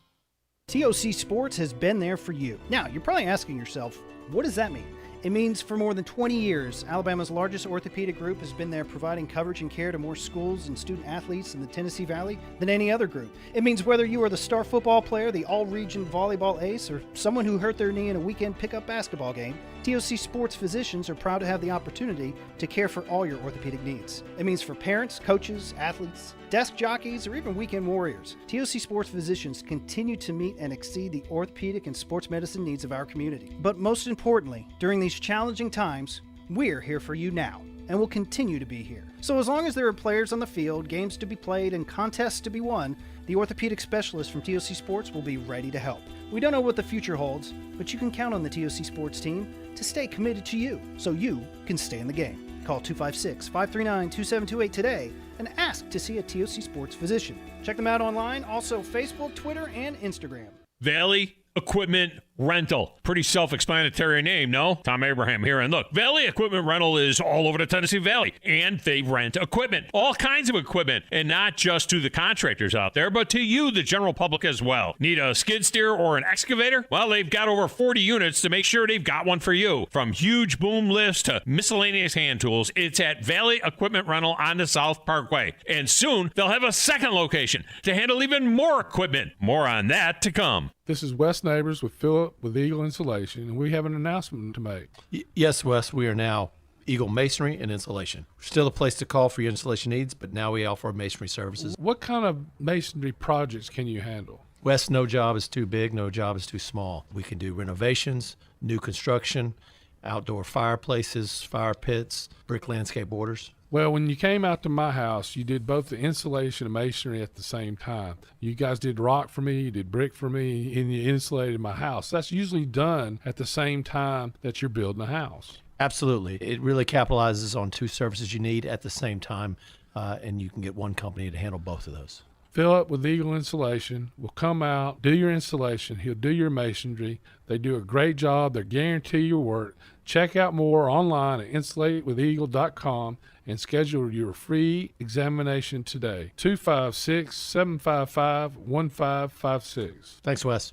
TOC Sports has been there for you. Now, you're probably asking yourself, what does that mean? It means for more than 20 years, Alabama's largest orthopedic group has been there providing coverage and care to more schools and student athletes in the Tennessee Valley than any other group. It means whether you are the star football player, the all-region volleyball ace, or someone who hurt their knee in a weekend pickup basketball game, TOC Sports physicians are proud to have the opportunity to care for all your orthopedic needs. It means for parents, coaches, athletes, desk jockeys, or even weekend warriors, TOC Sports physicians continue to meet and exceed the orthopedic and sports medicine needs of our community. But most importantly, during these challenging times, we're here for you now, and will continue to be here. So as long as there are players on the field, games to be played, and contests to be won, the orthopedic specialists from TOC Sports will be ready to help. We don't know what the future holds, but you can count on the TOC Sports team to stay committed to you, so you can stay in the game. Call 256-539-2728 today and ask to see a TOC Sports physician. Check them out online, also Facebook, Twitter, and Instagram. Valley Equipment Rental. Pretty self-explanatory name, no? Thom Abraham here. And look, Valley Equipment Rental is all over the Tennessee Valley, and they rent equipment, all kinds of equipment, and not just to the contractors out there, but to you, the general public, as well. Need a skid steer or an excavator? Well, they've got over 40 units to make sure they've got one for you. From huge boom lifts to miscellaneous hand tools, it's at Valley Equipment Rental on the South Parkway. And soon, they'll have a second location to handle even more equipment. More on that to come. This is Wes Neighbors with Philip with Eagle Insulation, and we have an announcement to make. Yes, Wes, we are now Eagle Masonry and Insulation. We're still a place to call for your insulation needs, but now we offer masonry services. What kind of masonry projects can you handle? Wes, no job is too big, no job is too small. We can do renovations, new construction, outdoor fireplaces, fire pits, brick landscape borders. Well, when you came out to my house, you did both the insulation and masonry at the same time. You guys did rock for me, you did brick for me, and you insulated my house. That's usually done at the same time that you're building a house. Absolutely. It really capitalizes on two services you need at the same time, and you can get one company to handle both of those. Philip with Eagle Insulation will come out, do your installation. He'll do your masonry. They do a great job. They guarantee your work. Check out more online at insulatewitheagle.com and schedule your free examination today. 256-755-1556. Thanks, Wes.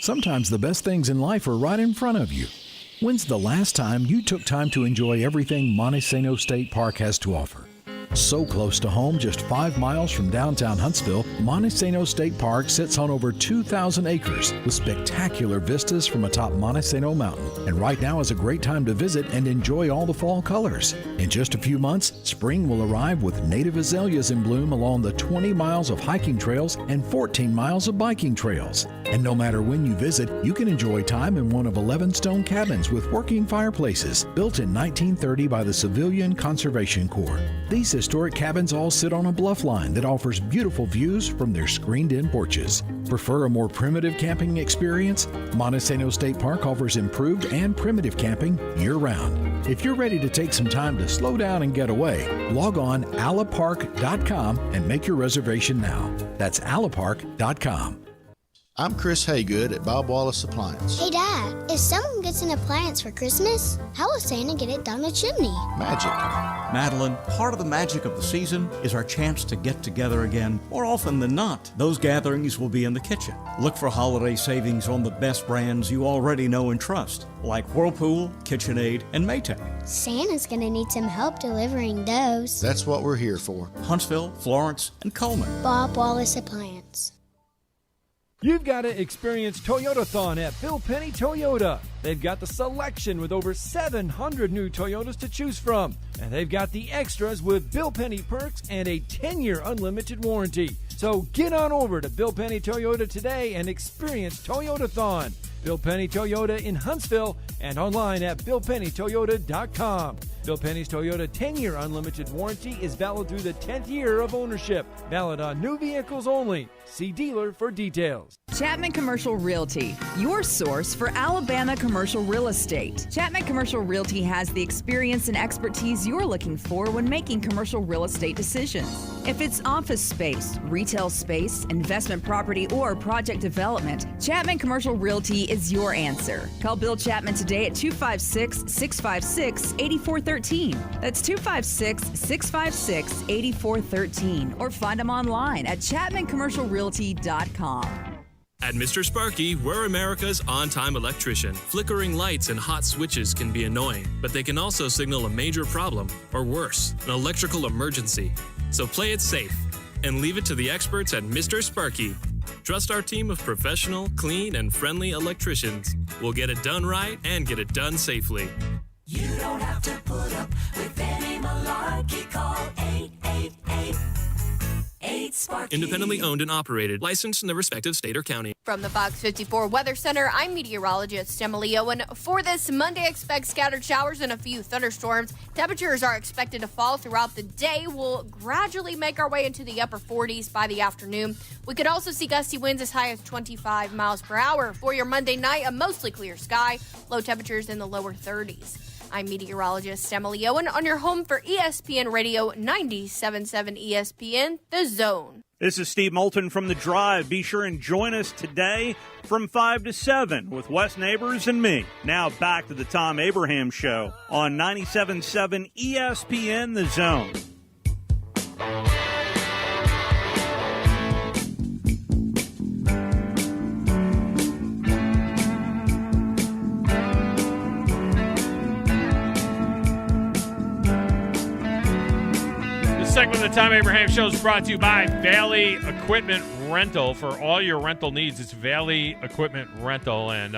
Sometimes the best things in life are right in front of you. When's the last time you took time to enjoy everything Montesano State Park has to offer? So close to home, just 5 miles from downtown Huntsville, Montesano State Park sits on over 2,000 acres with spectacular vistas from atop Montesano Mountain. And right now is a great time to visit and enjoy all the fall colors. In just a few months, spring will arrive with native azaleas in bloom along the 20 miles of hiking trails and 14 miles of biking trails. And no matter when you visit, you can enjoy time in one of 11 stone cabins with working fireplaces, built in 1930 by the Civilian Conservation Corps. These historic cabins all sit on a bluff line that offers beautiful views from their screened-in porches. Prefer a more primitive camping experience? Montesano State Park offers improved and primitive camping year-round. If you're ready to take some time to slow down and get away, log on alapark.com and make your reservation now. That's alapark.com. I'm Chris Haygood at Bob Wallace Appliance. Hey, Dad, if someone gets an appliance for Christmas, how will Santa get it down the chimney? Magic. Madeline, part of the magic of the season is our chance to get together again. More often than not, those gatherings will be in the kitchen. Look for holiday savings on the best brands you already know and trust, like Whirlpool, KitchenAid, and Maytag. Santa's gonna need some help delivering those. That's what we're here for. Huntsville, Florence, and Coleman. Bob Wallace Appliance. You've got to experience Toyotathon at Bill Penny Toyota. They've got the selection with over 700 new Toyotas to choose from. And they've got the extras with Bill Penny perks and a 10-year unlimited warranty. So get on over to Bill Penny Toyota today and experience Toyotathon. Bill Penny Toyota in Huntsville and online at BillPennyToyota.com. Bill Penny's Toyota 10-year unlimited warranty is valid through the 10th year of ownership. Valid on new vehicles only. See dealer for details. Chapman Commercial Realty, your source for Alabama commercial real estate. Chapman Commercial Realty has the experience and expertise you're looking for when making commercial real estate decisions. If it's office space, retail space, investment property, or project development, Chapman Commercial Realty is your answer. Call Bill Chapman today at 256-656-8413. That's 256-656-8413. Or find them online at ChapmanCommercialRealty.com. At Mr. Sparky, we're America's on-time electrician. Flickering lights and hot switches can be annoying, but they can also signal a major problem, or worse, an electrical emergency. So play it safe and leave it to the experts at Mr. Sparky. Trust our team of professional, clean, and friendly electricians. We'll get it done right and get it done safely. You don't have to put up with any malarkey. Call 888-8-Sparky. Independently owned and operated, licensed in the respective state or county. From the Fox 54 Weather Center, I'm meteorologist Emily Owen. For this Monday, expect scattered showers and a few thunderstorms. Temperatures are expected to fall throughout the day. We'll gradually make our way into the upper 40s by the afternoon. We could also see gusty winds as high as 25 miles per hour. For your Monday night, a mostly clear sky, low temperatures in the lower 30s. I'm meteorologist Emily Owen on your home for ESPN Radio 97.7 ESPN, The Zone. This is Steve Moulton from The Drive. Be sure and join us today from 5 to 7 with Wes Neighbors and me. Now back to the Thom Abraham Show on 97.7 ESPN, The Zone. Segment of the Thom Abraham Show is brought to you by Valley Equipment Rental. For all your rental needs, it's Valley Equipment Rental. And,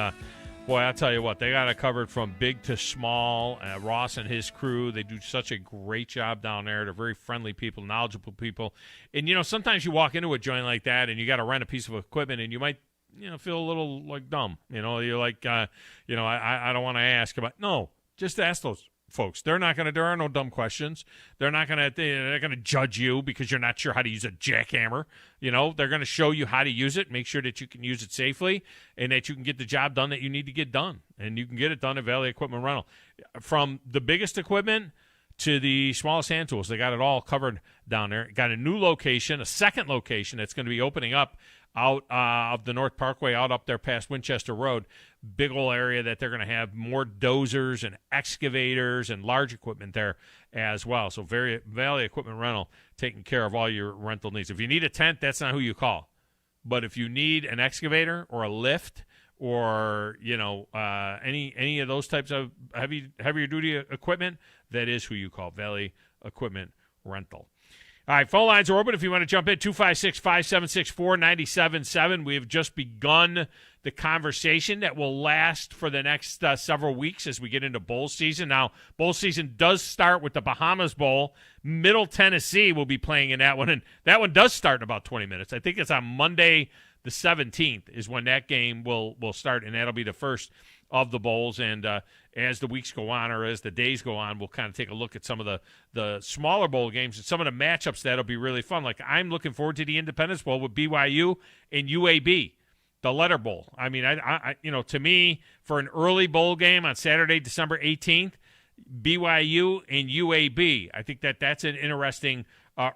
boy, I'll tell you what, they got it covered from big to small. Ross and his crew, they do such a great job down there. They're very friendly people, knowledgeable people. And, you know, sometimes you walk into a joint like that and you got to rent a piece of equipment and you might, you know, feel a little, like, dumb. You know, you're like, I don't want to ask about. No, just ask those folks. There are no dumb questions. They're not going to judge you because you're not sure how to use a jackhammer. You know, they're going to show you how to use it, make sure that you can use it safely and that you can get the job done that you need to get done. And you can get it done at Valley Equipment Rental. From the biggest equipment to the smallest hand tools, they got it all covered down there. Got a new location, a second location that's going to be opening up out of the North Parkway, out up there past Winchester Road. Big old area that they're going to have more dozers and excavators and large equipment there as well. So Valley Equipment Rental taking care of all your rental needs. If you need a tent, that's not who you call. But if you need an excavator or a lift or, you know, any of those types of heavier duty equipment, that is who you call, Valley Equipment rental. All right, phone lines are open if you want to jump in, 256-576-4977. We have just begun the conversation that will last for the next several weeks as we get into bowl season. Now, bowl season does start with the Bahamas Bowl. Middle Tennessee will be playing in that one, and that one does start in about 20 minutes. I think it's on Monday the 17th is when that game will start, and that'll be the first of the bowls. And as the weeks go on, or as the days go on, we'll kind of take a look at some of the smaller bowl games and some of the matchups that'll be really fun. Like, I'm looking forward to the Independence Bowl with BYU and UAB, the Letter Bowl. I mean, I to me, for an early bowl game on Saturday, December 18th, BYU and UAB, I think that's an interesting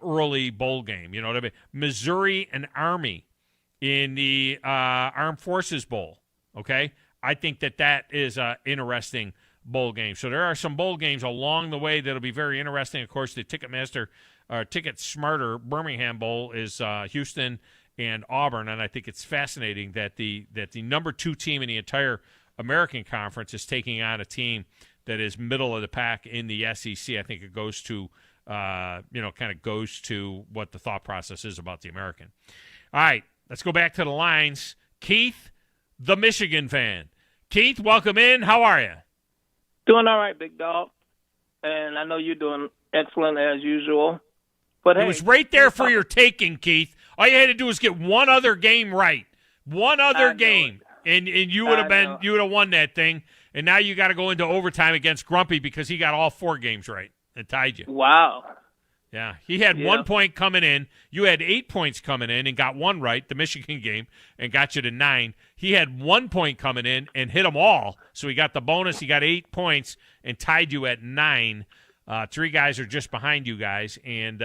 early bowl game. You know what I mean? Missouri and Army in the Armed Forces Bowl, okay? I think that is an interesting bowl game. So there are some bowl games along the way that'll be very interesting. Of course, the Ticket Smarter Birmingham Bowl is Houston and Auburn, and I think it's fascinating that the number 2 team in the entire American Conference is taking on a team that is middle of the pack in the SEC. I think it goes to goes to what the thought process is about the American. All right, let's go back to the lines. Keith, the Michigan fan. Keith, welcome in. How are you? Doing all right, big dog. And I know you're doing excellent as usual. But it was right there for your taking, Keith. All you had to do was get one other game right. One other game. And you would have won that thing. And now you got to go into overtime against Grumpy because he got all 4 games right and tied you. Wow. Yeah, he had 1 point coming in. You had 8 points coming in and got 1 right, the Michigan game, and got you to 9. He had 1 point coming in and hit them all, so he got the bonus. He got 8 points and tied you at 9. 3 guys are just behind you guys, and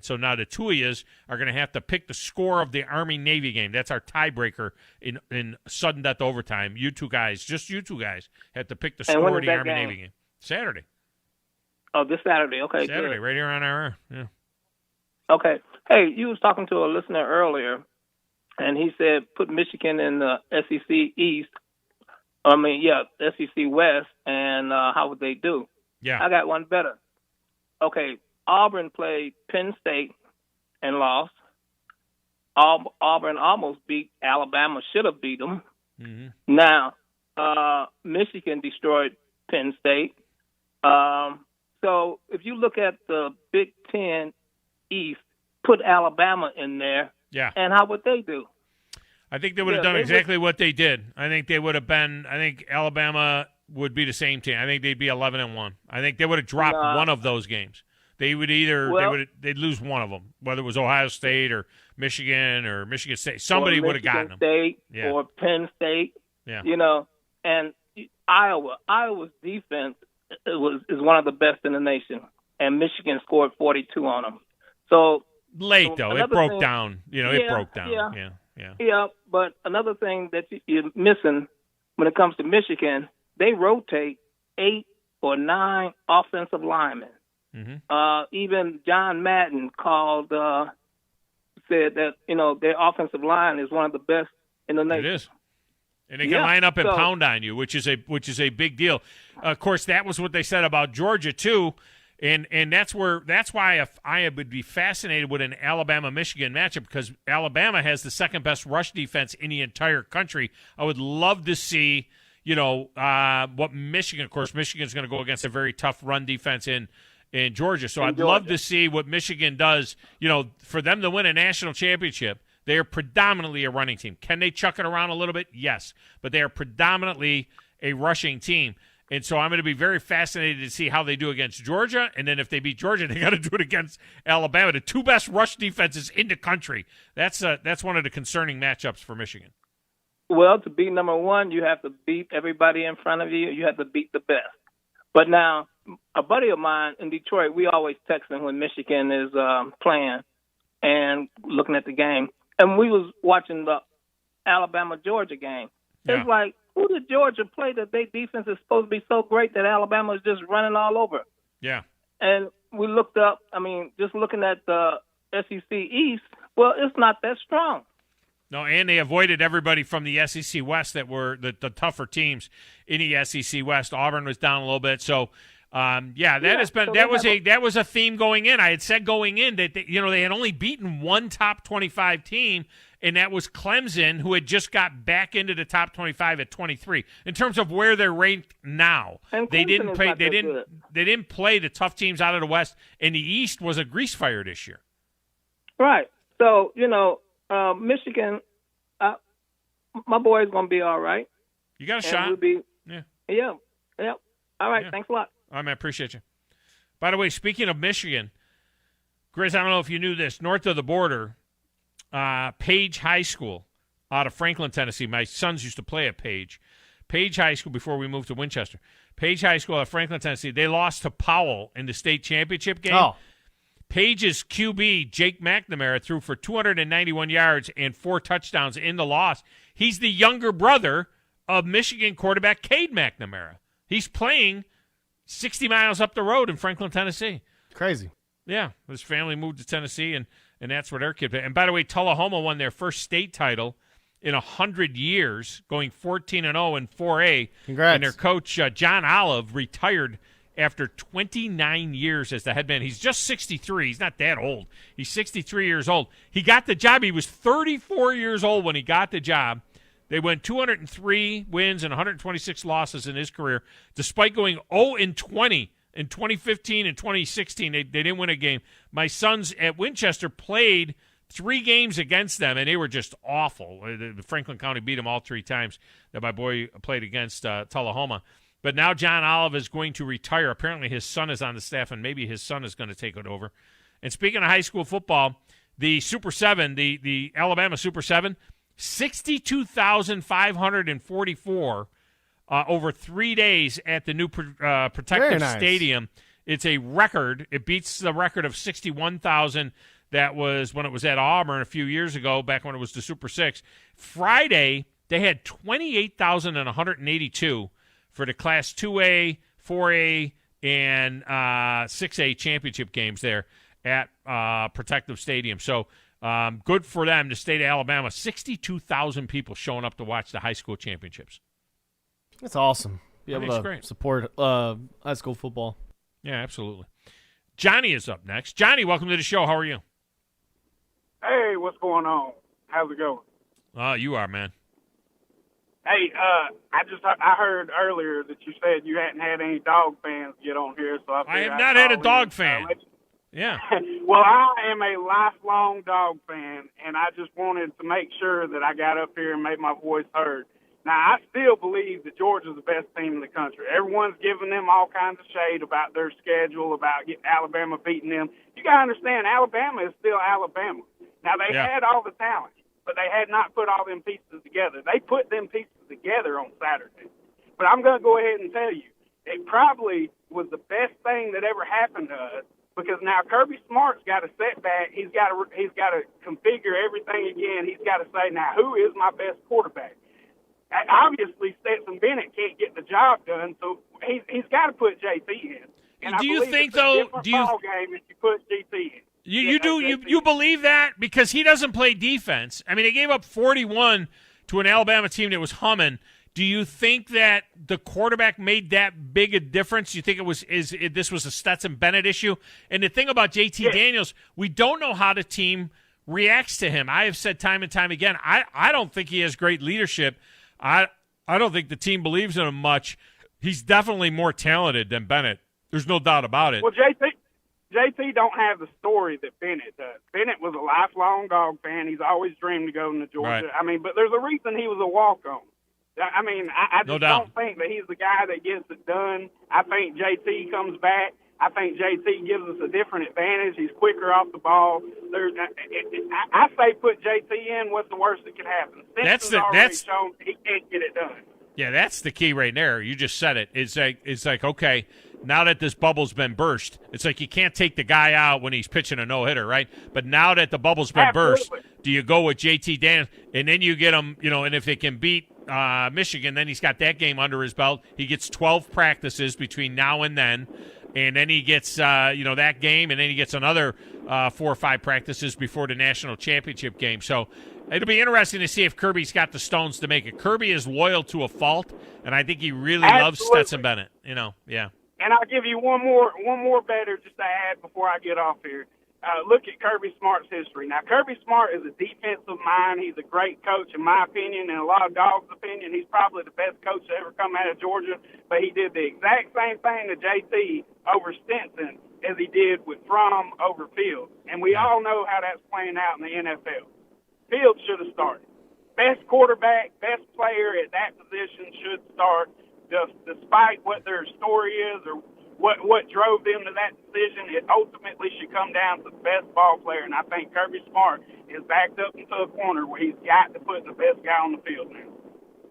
so now the 2 of you are going to have to pick the score of the Army-Navy game. That's our tiebreaker in sudden death overtime. You two guys have to pick the score of the Army-Navy game. Saturday. Oh, this Saturday. Okay, Saturday, good. right here on our air. Yeah. Okay. Hey, you was talking to a listener earlier, and he said put Michigan in the SEC East. SEC West, and how would they do? Yeah. I got one better. Okay, Auburn played Penn State and lost. Auburn almost beat Alabama, should have beat them. Mm-hmm. Now, Michigan destroyed Penn State. So if you look at the Big Ten East, put Alabama in there, and how would they do? I think they would have done exactly what they did. I think they would have been – I think Alabama would be the same team. I think they'd be 11-1. I think they would have dropped one of those games. They would they'd lose one of them, whether it was Ohio State or Michigan State. Somebody would have gotten them. State or Penn State. Yeah. And Iowa's defense is one of the best in the nation, and Michigan scored 42 on them. So late though, it broke down. It broke down. Yeah. But another thing that you're missing when it comes to Michigan, they rotate 8 or 9 offensive linemen. Mm-hmm. Even John Madden said that their offensive line is one of the best in the nation. It is. And they can line up and pound on you, which is a big deal. Of course, that was what they said about Georgia too, and that's why I would be fascinated with an Alabama-Michigan matchup, because Alabama has the second best rush defense in the entire country. I would love to see what Michigan. Of course, Michigan's going to go against a very tough run defense in Georgia, so I'd love to see what Michigan does. For them to win a national championship. They are predominantly a running team. Can they chuck it around a little bit? Yes. But they are predominantly a rushing team. And so I'm going to be very fascinated to see how they do against Georgia. And then if they beat Georgia, they got to do it against Alabama. The 2 best rush defenses in the country. That's one of the concerning matchups for Michigan. Well, to be number 1, you have to beat everybody in front of you. You have to beat the best. But now, a buddy of mine in Detroit, we always text him when Michigan is playing and looking at the game. And we was watching the Alabama-Georgia game. Yeah. It's like, who did Georgia play that their defense is supposed to be so great that Alabama is just running all over? Yeah. And we looked up, just looking at the SEC East, well, it's not that strong. No, and they avoided everybody from the SEC West that were the tougher teams in the SEC West. Auburn was down a little bit. So, That was a theme going in. I had said going in that they had only beaten one top 25 team, and that was Clemson, who had just got back into the top 25 at 23. In terms of where they're ranked now, they didn't play the tough teams out of the West, and the East was a grease fire this year. Right. So Michigan, my boy's gonna be all right. You got a shot. Yeah. All right. Yeah. Thanks a lot. All right, man. Appreciate you. By the way, speaking of Michigan, Grizz, I don't know if you knew this. North of the border, Page High School out of Franklin, Tennessee. My sons used to play at Page. Page High School before we moved to Winchester. Page High School out of Franklin, Tennessee. They lost to Powell in the state championship game. Oh. Page's QB, Jake McNamara, threw for 291 yards and 4 touchdowns in the loss. He's the younger brother of Michigan quarterback Cade McNamara. He's playing 60 miles up the road in Franklin, Tennessee. Crazy. Yeah, his family moved to Tennessee, and that's where their kid played. And by the way, Tullahoma won their first state title in 100 years, going 14-0 in 4A. Congrats. And their coach, John Olive, retired after 29 years as the head man. He's just 63. He's not that old. He's 63 years old. He got the job. He was 34 years old when he got the job. They went 203 wins and 126 losses in his career, despite going 0-20 in 2015 and 2016. They didn't win a game. My sons at Winchester played 3 games against them, and they were just awful. The Franklin County beat them all 3 times that my boy played against Tullahoma. But now John Olive is going to retire. Apparently his son is on the staff, and maybe his son is going to take it over. And speaking of high school football, the Super 7, the Alabama Super 7, 62,544 over 3 days at the new Protective Stadium. It's a record. It beats the record of 61,000 that was when it was at Auburn a few years ago, back when it was the Super 6. Friday, they had 28,182 for the Class 2A, 4A, and 6A championship games there at Protective Stadium. So good for them, the state of Alabama. 62,000 people showing up to watch the high school championships. That's awesome. Be able to support high school football. Yeah, absolutely. Johnny is up next. Johnny, welcome to the show. How are you? Hey, what's going on? How's it going? You are, man. Hey, I heard earlier that you said you hadn't had any dog fans get on here, so I have not had a dog fan. Yeah. Well, I am a lifelong dog fan, and I just wanted to make sure that I got up here and made my voice heard. Now, I still believe that Georgia's the best team in the country. Everyone's giving them all kinds of shade about their schedule, about Alabama beating them. You got to understand, Alabama is still Alabama. Now, they had all the talent, but they had not put all them pieces together. They put them pieces together on Saturday. But I'm going to go ahead and tell you, it probably was the best thing that ever happened to us, because now Kirby Smart's got a setback. He's got to configure everything again. He's got to say, now, who is my best quarterback? Obviously, Stetson Bennett can't get the job done, so he's got to put JT in. And do you think, though? Do you ball game if you put JT in? You believe that? Because he doesn't play defense. I mean, they gave up 41 to an Alabama team that was humming. Do you think that the quarterback made that big a difference? Do you think this was a Stetson Bennett issue? And the thing about JT Daniels, we don't know how the team reacts to him. I have said time and time again, I don't think he has great leadership. I don't think the team believes in him much. He's definitely more talented than Bennett. There's no doubt about it. Well, JT don't have the story that Bennett does. Bennett was a lifelong dog fan. He's always dreamed of going to Georgia. Right. I mean, but there's a reason he was a walk-on. I mean, I just don't think that he's the guy that gets it done. I think JT comes back. I think JT gives us a different advantage. He's quicker off the ball. I say put JT in. What's the worst that could happen? That's shown he can't get it done. Yeah, that's the key right there. You just said it. It's like okay, now that this bubble's been burst, it's like you can't take the guy out when he's pitching a no-hitter, right? But now that the bubble's been burst, do you go with JT Daniels, and then you get him, and if they can beat Michigan, then he's got that game under his belt. He gets 12 practices between now and then. And then he gets, that game, and then he gets another 4 or 5 practices before the national championship game. So it'll be interesting to see if Kirby's got the stones to make it. Kirby is loyal to a fault, and I think he really loves Stetson Bennett. Yeah. And I'll give you one more better just to add before I get off here. Look at Kirby Smart's history. Now, Kirby Smart is a defensive mind. He's a great coach, in my opinion, and a lot of dogs' opinion. He's probably the best coach to ever come out of Georgia. But he did the exact same thing to JT over Stinson as he did with Thom over Fields. And we all know how that's playing out in the NFL. Fields should have started. Best quarterback, best player at that position should start, despite what their story is or what drove them to that decision. It ultimately should come down to the best ball player, and I think Kirby Smart is backed up into a corner where he's got to put the best guy on the field now.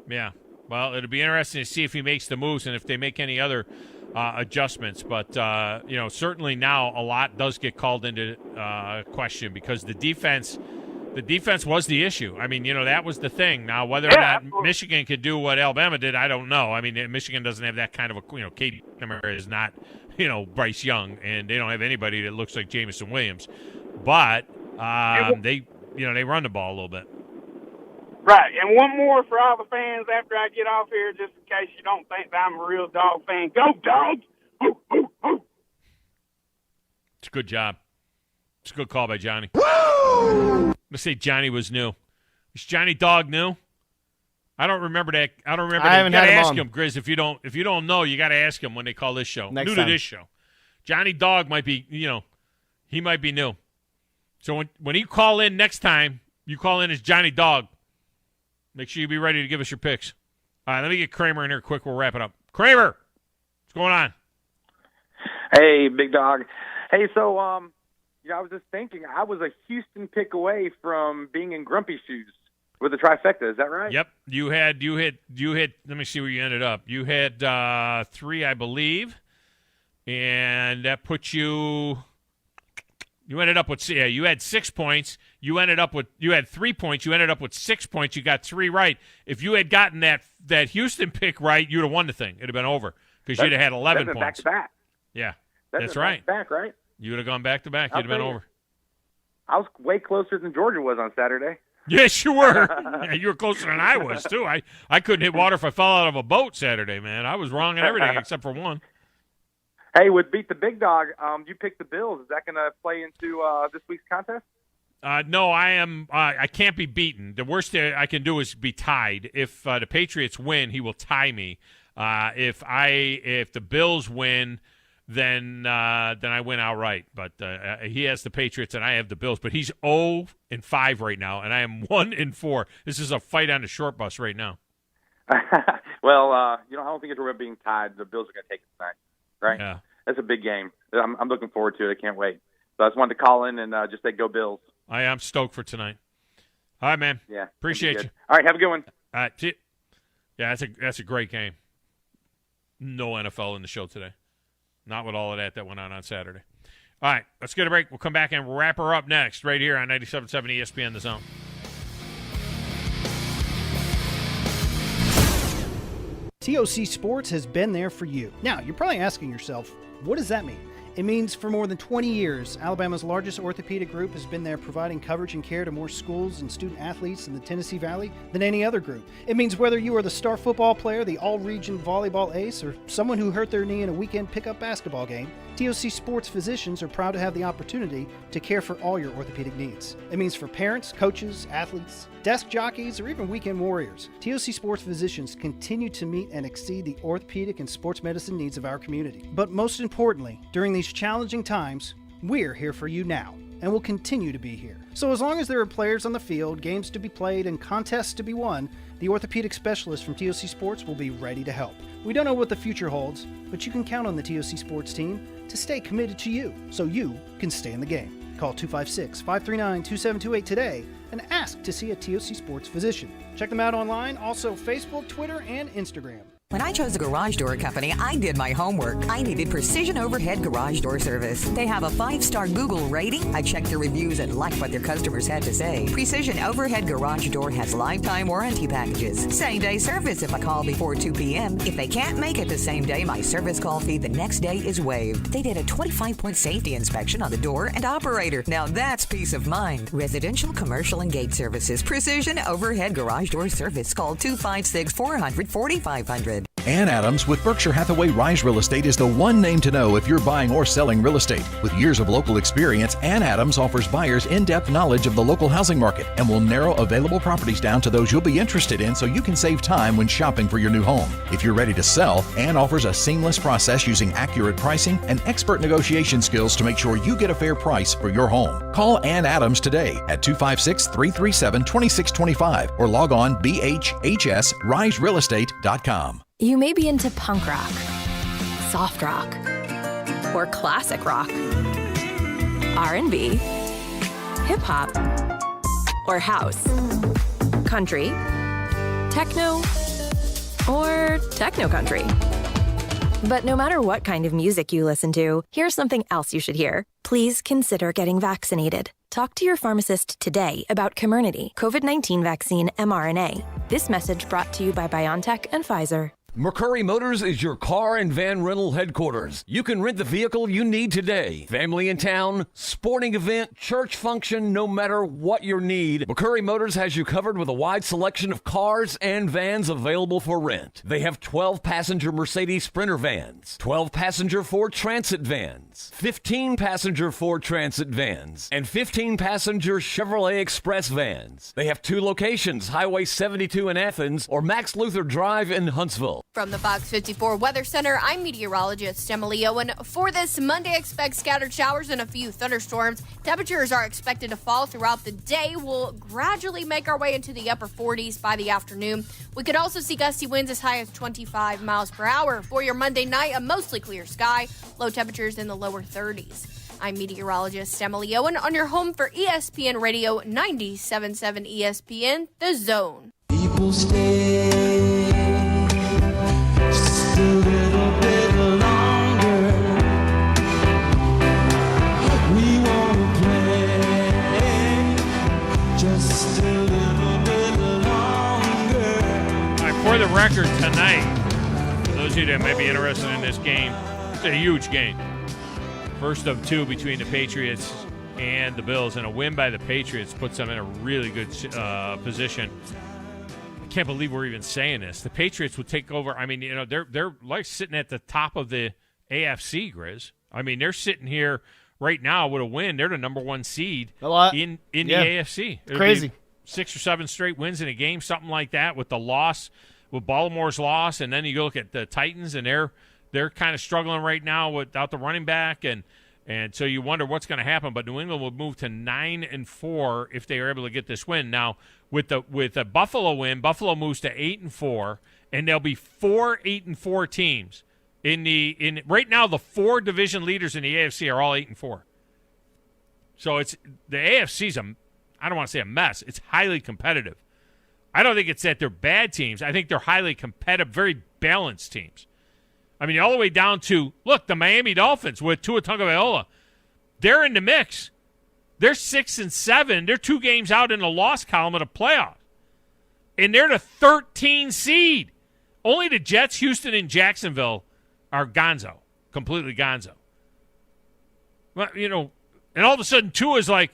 Yeah. Well, it'll be interesting to see if he makes the moves and if they make any other adjustments. But, certainly now a lot does get called into question because the defense was the issue. I mean, that was the thing. Now, whether or not Michigan could do what Alabama did, I don't know. I mean, Michigan doesn't have that kind of a, Kate is not, Bryce Young, and they don't have anybody that looks like Jamison Williams. But they run the ball a little bit. Right, and one more for all the fans after I get off here, just in case you don't think that I'm a real dog fan. Go Dogs! Hoo, hoo, hoo. It's a good job. It's a good call by Johnny. Let's say Johnny was new. Is Johnny Dog new? I don't remember that. I haven't you gotta had him ask on. him, Grizz. If you don't know, you gotta ask him when they call this show. Next new time. to this show. Johnny Dog might be, he might be new. So when you call in next time, you call in as Johnny Dog. Make sure you be ready to give us your picks. All right, let me get Kramer in here quick. We'll wrap it up. Kramer, what's going on? Hey, big dog. Hey, so I was just thinking, I was a Houston pick away from being in grumpy shoes with the trifecta. Is that right? Yep. You had. Let me see where you ended up. You had 3, I believe, and that put you. You ended up with you had 6 points. You had 3 points. You ended up with 6 points. You got 3 right. If you had gotten that Houston pick right, you'd have won the thing. It'd have been over because you'd have had 11 points. Back to back. Yeah, that's right. Back, right? You would have gone back to back. You'd have been over. I was way closer than Georgia was on Saturday. Yes, you were. Yeah, you were closer than I was too. I couldn't hit water if I fell out of a boat Saturday, man. I was wrong in everything except for one. Hey, with Beat the Big Dog, you picked the Bills. Is that going to play into this week's contest? No, I am. I can't be beaten. The worst thing I can do is be tied. If the Patriots win, he will tie me. If the Bills win, then I win outright. But he has the Patriots and I have the Bills. But he's 0-5 right now, and I am 1-4. This is a fight on the short bus right now. Well, I don't think it's about being tied. The Bills are going to take it tonight. Right? Yeah. That's a big game. I'm looking forward to it. I can't wait. So I just wanted to call in and just say go Bills. I am stoked for tonight. All right, man. Yeah. Appreciate you. All right, have a good one. All right. Yeah, that's a great game. No NFL in the show today. Not with all of that went on Saturday. All right, let's get a break. We'll come back and wrap her up next right here on 97.7 ESPN The Zone. TOC Sports has been there for you. Now, you're probably asking yourself, what does that mean? It means for more than 20 years, Alabama's largest orthopedic group has been there providing coverage and care to more schools and student athletes in the Tennessee Valley than any other group. It means whether you are the star football player, the all-region volleyball ace, or someone who hurt their knee in a weekend pickup basketball game, TOC Sports physicians are proud to have the opportunity to care for all your orthopedic needs. It means for parents, coaches, athletes, desk jockeys, or even weekend warriors, TOC Sports physicians continue to meet and exceed the orthopedic and sports medicine needs of our community. But most importantly, during these challenging times, we're here for you now, and will continue to be here. So as long as there are players on the field, games to be played, and contests to be won, the orthopedic specialists from TOC Sports will be ready to help. We don't know what the future holds, but you can count on the TOC Sports team to stay committed to you, so you can stay in the game. Call 256-539-2728 today and ask to see a TOC Sports physician. Check them out online, also Facebook, Twitter, and Instagram. When I chose a garage door company, I did my homework. I needed Precision Overhead Garage Door Service. They have a 5-star Google rating. I checked their reviews and liked what their customers had to say. Precision Overhead Garage Door has lifetime warranty packages. Same-day service if I call before 2 p.m. If they can't make it the same day, my service call fee the next day is waived. They did a 25-point safety inspection on the door and operator. Now that's peace of mind. Residential, commercial, and gate services. Precision Overhead Garage Door Service. Call 256-400-4500. Ann Adams with Berkshire Hathaway Rise Real Estate is the one name to know if you're buying or selling real estate. With years of local experience, Ann Adams offers buyers in-depth knowledge of the local housing market and will narrow available properties down to those you'll be interested in so you can save time when shopping for your new home. If you're ready to sell, Ann offers a seamless process using accurate pricing and expert negotiation skills to make sure you get a fair price for your home. Call Ann Adams today at 256-337-2625 or log on bhhsriserealestate.com. You may be into punk rock, soft rock, or classic rock, R&B, hip-hop, or house, country, techno, or techno-country. But no matter what kind of music you listen to, here's something else you should hear. Please consider getting vaccinated. Talk to your pharmacist today about Comirnaty, COVID-19 vaccine mRNA. This message brought to you by BioNTech and Pfizer. McCurry Motors is your car and van rental headquarters. You can rent the vehicle you need today. Family in town, sporting event, church function, no matter what your need, McCurry Motors has you covered with a wide selection of cars and vans available for rent. They have 12-passenger Mercedes Sprinter vans, 12-passenger Ford Transit vans, 15-passenger Ford Transit vans, and 15-passenger Chevrolet Express vans. They have 2 locations, Highway 72 in Athens or Max Luther Drive in Huntsville. From the Fox 54 Weather Center, I'm meteorologist Emily Owen. For this Monday, expect scattered showers and a few thunderstorms. Temperatures are expected to fall throughout the day. We'll gradually make our way into the upper 40s by the afternoon. We could also see gusty winds as high as 25 miles per hour. For your Monday night, a mostly clear sky, low temperatures in the lower 30s. I'm meteorologist Emily Owen on your home for ESPN Radio 97.7 ESPN, The Zone. People stay just a little bit longer. We want to play just a little bit longer. All right, for the record tonight, for those of you that may be interested in this game, it's a huge game. First of 2 between the Patriots and the Bills, and a win by the Patriots puts them in a really good position. I can't believe we're even saying this. The Patriots would take over. I mean, you know, they're like sitting at the top of the AFC, Grizz. I mean, they're sitting here right now with a win. They're the number 1 seed in the AFC. It'll crazy. 6 or 7 straight wins in a game, something like that, with the loss, with Baltimore's loss, and then you look at the Titans, and they're kind of struggling right now without the running back, and so you wonder what's going to happen. But New England would move to 9-4 if they are able to get this win. Now, with a Buffalo win, Buffalo moves to 8-4, and there'll be 4 8-4 teams in right now. The 4 division leaders in the AFC are all 8-4. So it's the AFC's I don't want to say a mess. It's highly competitive. I don't think it's that they're bad teams. I think they're highly competitive, very balanced teams. I mean, all the way down to, look, the Miami Dolphins with Tua Tagovailoa. They're in the mix. They're 6-7. They're 2 games out in the loss column of the playoffs. And they're the 13 seed. Only the Jets, Houston, and Jacksonville are gonzo, completely gonzo. Well, you know, and all of a sudden Tua's like,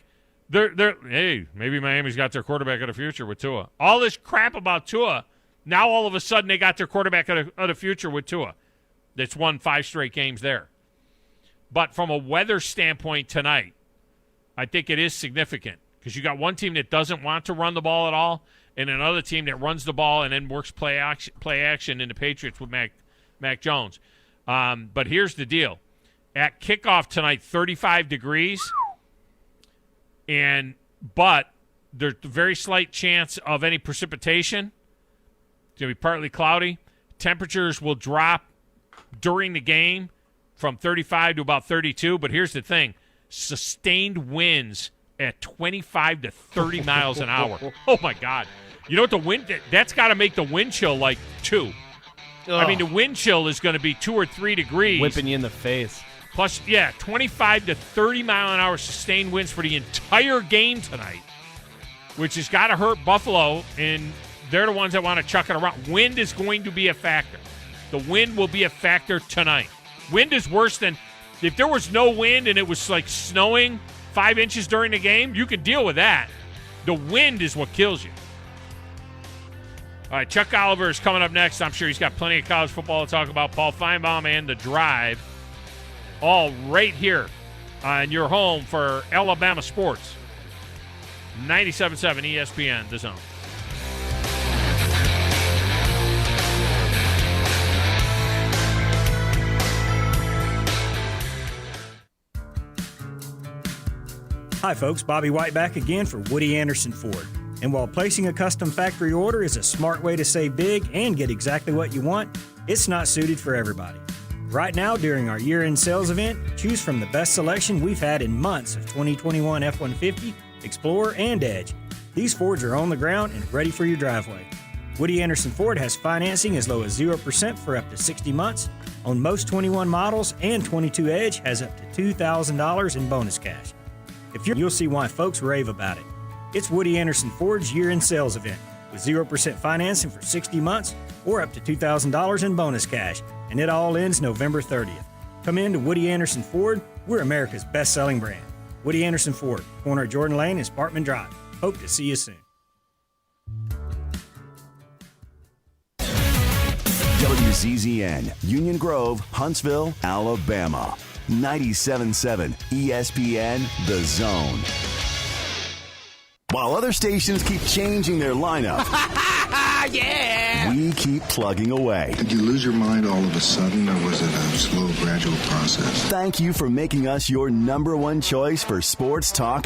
hey, maybe Miami's got their quarterback of the future with Tua. All this crap about Tua, now all of a sudden they got their quarterback of the future with Tua. That's won 5 straight games there. But from a weather standpoint tonight, I think it is significant because you got one team that doesn't want to run the ball at all and another team that runs the ball and then works play action in the Patriots with Mac Jones. But here's the deal. At kickoff tonight, 35 degrees, but there's a very slight chance of any precipitation. It's going to be partly cloudy. Temperatures will drop during the game from 35 to about 32, but here's the thing. Sustained winds at 25 to 30 miles an hour. Oh, my God. You know what the wind – that's got to make the wind chill like 2. Ugh. I mean, the wind chill is going to be 2 or 3 degrees. Whipping you in the face. Plus, 25 to 30 mile an hour sustained winds for the entire game tonight, which has got to hurt Buffalo, and they're the ones that want to chuck it around. Wind is going to be a factor. The wind will be a factor tonight. Wind is worse than if there was no wind and it was like snowing 5 inches during the game, you can deal with that. The wind is what kills you. All right, Chuck Oliver is coming up next. I'm sure he's got plenty of college football to talk about. Paul Feinbaum and The Drive, all right here on your home for Alabama sports. 97.7 ESPN, The Zone. Hi folks, Bobby White back again for Woody Anderson Ford. And while placing a custom factory order is a smart way to save big and get exactly what you want, it's not suited for everybody. Right now, during our year-end sales event, choose from the best selection we've had in months of 2021 F-150, Explorer, and Edge. These Fords are on the ground and ready for your driveway. Woody Anderson Ford has financing as low as 0% for up to 60 months on most 21 models, and 22 Edge has up to $2,000 in bonus cash. You'll see why folks rave about it. It's Woody Anderson Ford's year-end sales event with 0% financing for 60 months or up to $2,000 in bonus cash, and it all ends November 30th. Come in to Woody Anderson Ford. We're America's best-selling brand. Woody Anderson Ford, corner of Jordan Lane and Sparkman Drive. Hope to see you soon. WZZN, Union Grove, Huntsville, Alabama. 97.7 ESPN, The Zone. While other stations keep changing their lineup, yeah, we keep plugging away. Did you lose your mind all of a sudden, or was it a slow, gradual process? Thank you for making us your number one choice for sports talk